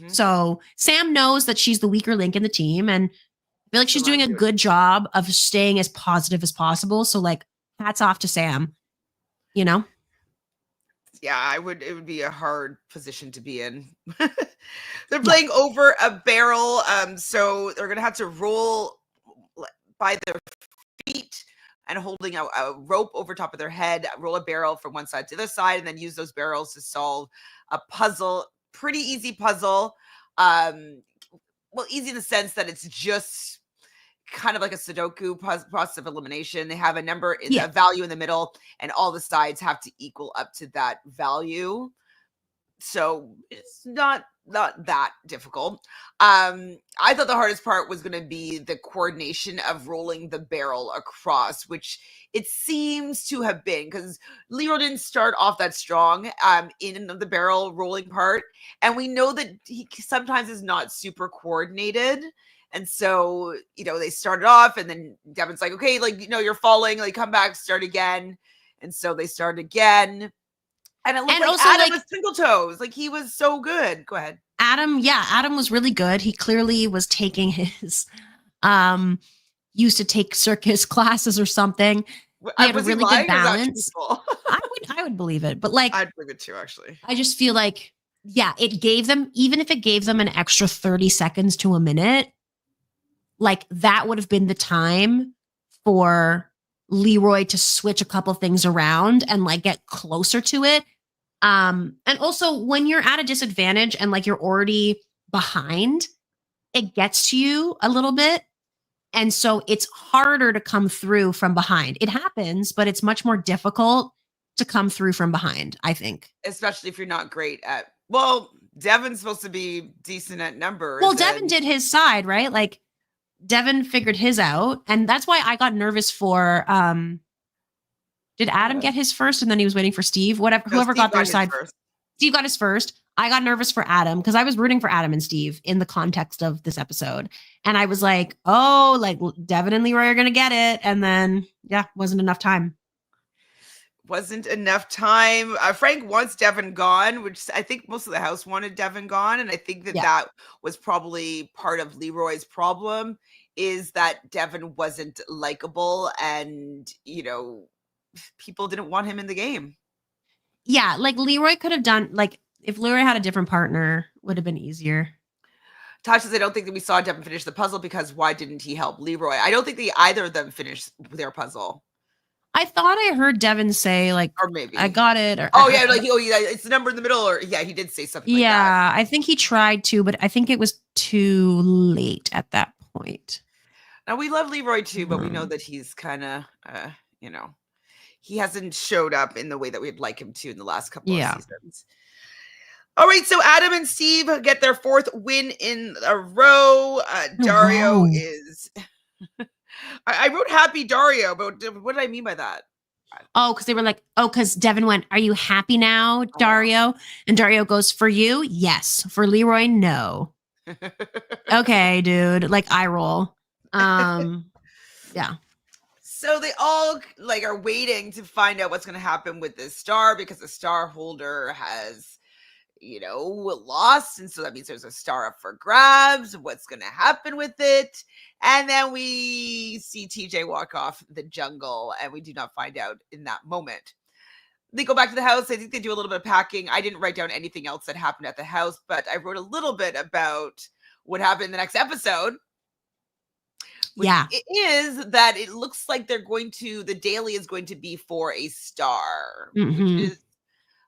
So Sam knows that she's the weaker link in the team, and I feel like she's doing a good job of staying as positive as possible. So like, hats off to Sam, you know? Yeah, it would be a hard position to be in. They're playing over a barrel, so they're gonna have to roll by their feet and holding a rope over top of their head, roll a barrel from one side to the other side, and then use those barrels to solve a puzzle. Pretty easy puzzle. Well, easy in the sense that it's just kind of like a Sudoku process of elimination. They have a number in a value in the middle, and all the sides have to equal up to that value. So it's not that difficult. I thought the hardest part was going to be the coordination of rolling the barrel across, which it seems to have been, because Leroy didn't start off that strong in the barrel rolling part, and we know that he sometimes is not super coordinated. And so, they started off, and then Devin's like, okay, you're falling, come back, start again. And so they start again. And it looked like Adam was twinkle toes. He was so good. Go ahead. Adam was really good. He clearly was taking his, used to take circus classes or something. He had a really good balance. I would believe it, but I'd believe it too, actually. I just feel like, it gave them, even if it gave them an extra 30 seconds to a minute, that would have been the time for Leroy to switch a couple things around and get closer to it. And also when you're at a disadvantage and you're already behind, it gets to you a little bit. And so it's harder to come through from behind. It happens, but it's much more difficult to come through from behind, I think. Especially if you're not great at, Devin's supposed to be decent at numbers. Well, Devin did his side, right? Devin figured his out. And that's why I got nervous for, did Adam get his first and then he was waiting for Steve? Whoever got their side first. Steve got his first. I got nervous for Adam because I was rooting for Adam and Steve in the context of this episode. And I was like, Devin and Leroy are going to get it. And then, wasn't enough time. Wasn't enough time. Frank wants Devin gone, which I think most of the house wanted Devin gone. And I think that was probably part of Leroy's problem, is that Devin wasn't likable and, people didn't want him in the game. Yeah, Leroy could have done, if Leroy had a different partner, would have been easier. Tasha says, I don't think that we saw Devin finish the puzzle because why didn't he help Leroy? I don't think either of them finished their puzzle. I thought I heard Devin say, or maybe I got it. Or, it's the number in the middle. Or he did say something like that. Yeah, I think he tried to, but I think it was too late at that point. Now, we love Leroy too, but we know that he's kind of, he hasn't showed up in the way that we'd like him to in the last couple of seasons. All right, so Adam and Steve get their fourth win in a row. Dario is... I wrote happy Dario, but what did I mean by that? Oh, because they were because Devin went, are you happy now, Dario? And Dario goes, for you, yes. For Leroy, no. Okay, dude. Eye roll. Yeah. So they all are waiting to find out what's going to happen with this star, because the star holder has, lost. And so that means there's a star up for grabs. What's going to happen with it? And then we see TJ walk off the jungle, and we do not find out in that moment. They go back to the house. I think they do a little bit of packing. I didn't write down anything else that happened at the house, but I wrote a little bit about what happened in the next episode. It is that it looks like the daily is going to be for a star. Mm-hmm. Which is,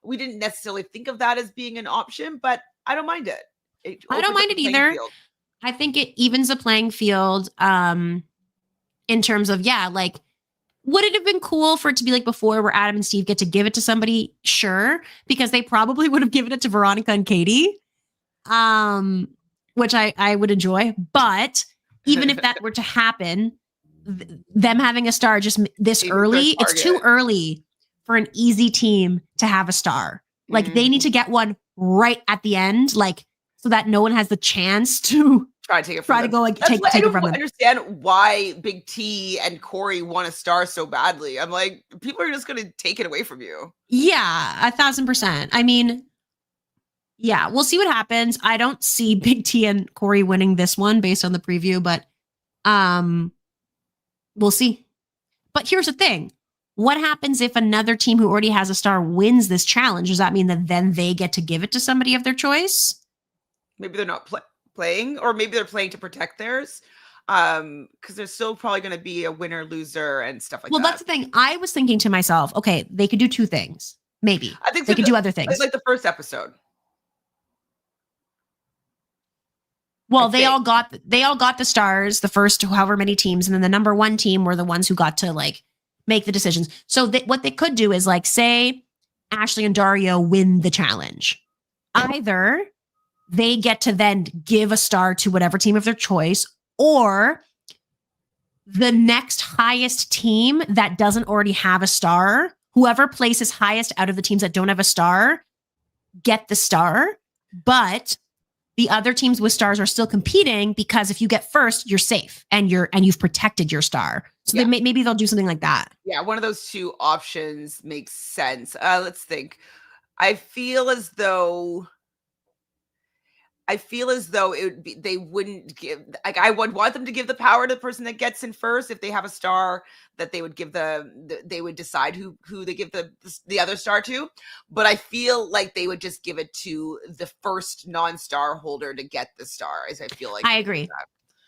we didn't necessarily think of that as being an option, but I don't mind it. I don't mind it either. Field. I think it evens the playing field in terms of, would it have been cool for it to be before, where Adam and Steve get to give it to somebody? Sure, because they probably would have given it to Veronica and Katie, which I would enjoy. But even if that were to happen, them having a star just this early, it's too early for an easy team to have a star. They need to get one right at the end, so that no one has the chance to try to take it from them. Take it from them. I don't understand why Big T and Corey want a star so badly. I'm like, people are just going to take it away from you. Yeah, 1,000%. I mean, yeah, we'll see what happens. I don't see Big T and Corey winning this one based on the preview, but we'll see. But here's the thing. what happens if another team who already has a star wins this challenge? Does that mean that then they get to give it to somebody of their choice? Maybe they're not playing, or maybe they're playing to protect theirs. Because there's still probably going to be a winner, loser, and stuff like that. Well, that's the thing. I was thinking to myself, okay, they could do two things. Maybe I think they could do other things. Like the first episode. Well, they all got the stars, the first however many teams, and then the number one team were the ones who got to like make the decisions. So what they could do is like say Ashley and Dario win the challenge. Either they get to then give a star to whatever team of their choice, or the next highest team that doesn't already have a star, whoever places highest out of the teams that don't have a star, get the star. But the other teams with stars are still competing because if you get first, you're safe and you've protected your star. So maybe they'll do something like that. Yeah, one of those two options makes sense. Let's think. I feel as though it would be, they wouldn't give, like, I would want them to give the power to the person that gets in first. If they have a star, that they would give they would decide who they give the other star to. But I feel like they would just give it to the first non-star holder to get the star. As I feel like I agree.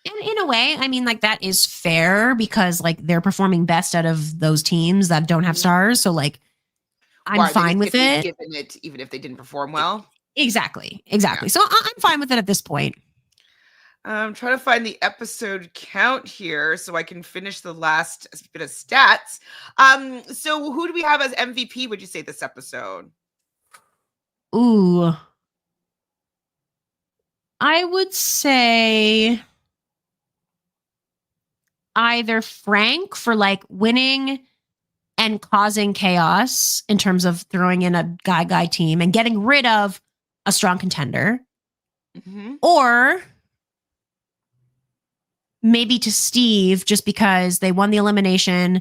And in a way, I mean, like that is fair because like they're performing best out of those teams that don't have stars. So like, I'm fine with it. Given it, even if they didn't perform well. Exactly. Yeah. So I'm fine with it at this point. I'm trying to find the episode count here so I can finish the last bit of stats. So who do we have as MVP, would you say, this episode? Ooh. I would say either Frank for like winning and causing chaos in terms of throwing in a guy team and getting rid of a strong contender, or maybe to Steve just because they won the elimination.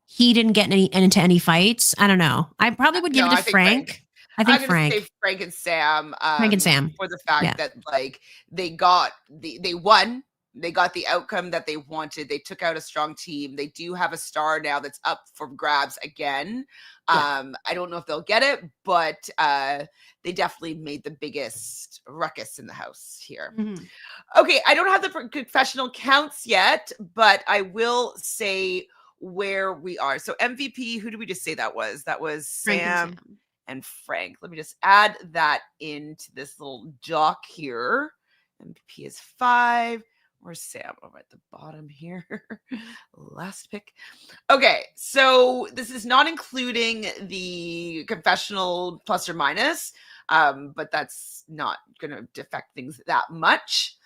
He didn't get into any fights. I don't know. I probably would give it to Frank. I think Frank. Say Frank and Sam. Frank and Sam. For the fact that like they won. They got the outcome that they wanted. They took out a strong team. They do have a star now that's up for grabs again. I don't know if they'll get it, but they definitely made the biggest ruckus in the house here. Okay, I don't have the confessional counts yet, but I will say where we are. So MVP, who did we just say that was? That was Sam and Frank. Let me just add that into this little doc here. MVP is 5. Where's Sam? Over at the bottom here. Last pick. Okay, so this is not including the confessional plus or minus, but that's not going to affect things that much.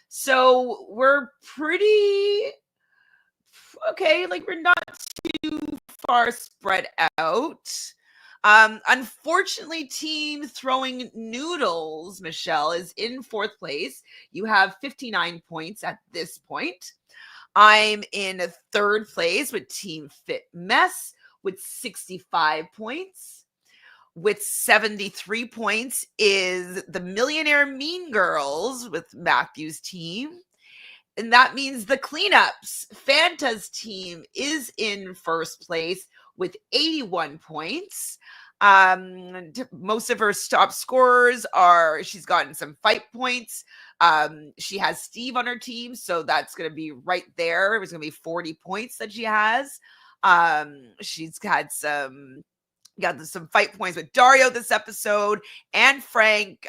So we're pretty okay. Like we're not too far spread out. Unfortunately, team throwing Noodles, Michelle, is in 4th place. You have 59 points at this point. I'm in 3rd place with team FitMESS with 65 points. With 73 points is the Millionaire Mean Girls with Matthew's team. And that means the cleanups. Fanta's team is in 1st place with 81 points. Most of her top scorers she's gotten some fight points. She has Steve on her team, so that's going to be right there. It was going to be 40 points that she has. She's got some fight points with Dario this episode and Frank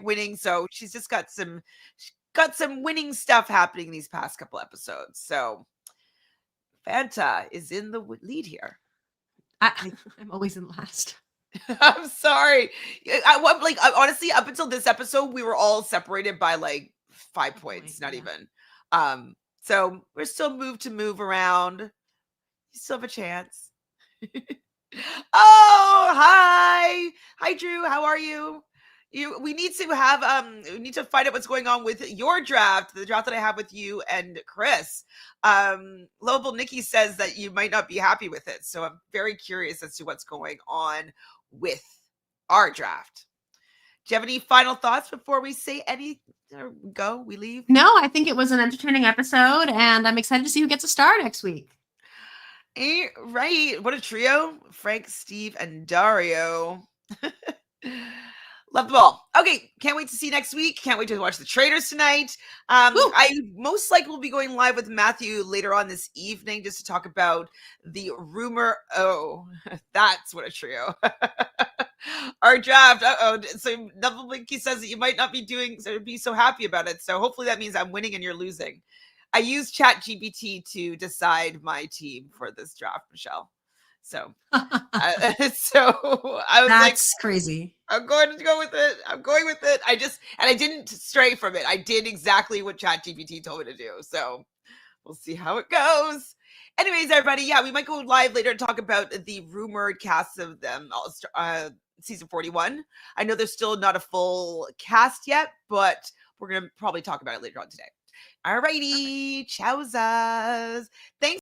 winning. So she's just got some winning stuff happening these past couple episodes. So Fanta is in the lead here. I'm always in last. I'm sorry. Honestly, up until this episode, we were all separated by like 5 points, not even. So we're still move around. You still have a chance. Oh, hi, Drew. How are you? We need to find out what's going on with your draft, the draft that I have with you and Chris. Lovable Nikki says that you might not be happy with it. So I'm very curious as to what's going on with our draft. Do you have any final thoughts before we say any? We leave? No, I think it was an entertaining episode and I'm excited to see who gets a star next week. Right. What a trio. Frank, Steve, and Dario. Love them all. Okay, can't wait to see you next week. Can't wait to watch the Traitors tonight. I most likely will be going live with Matthew later on this evening just to talk about the rumor. Oh, that's what a trio. Our draft. So Double Blinky says that you might not be so happy about it. So hopefully that means I'm winning and you're losing. I used ChatGPT to decide my team for this draft, Michelle. So, I was That's crazy. I'm going to go with it. I'm going with it. I didn't stray from it. I did exactly what ChatGPT told me to do. So we'll see how it goes. Anyways, everybody, yeah, we might go live later and talk about the rumored cast of them, season 41. I know there's still not a full cast yet, but we're going to probably talk about it later on today. All righty. Chowzas. Thanks.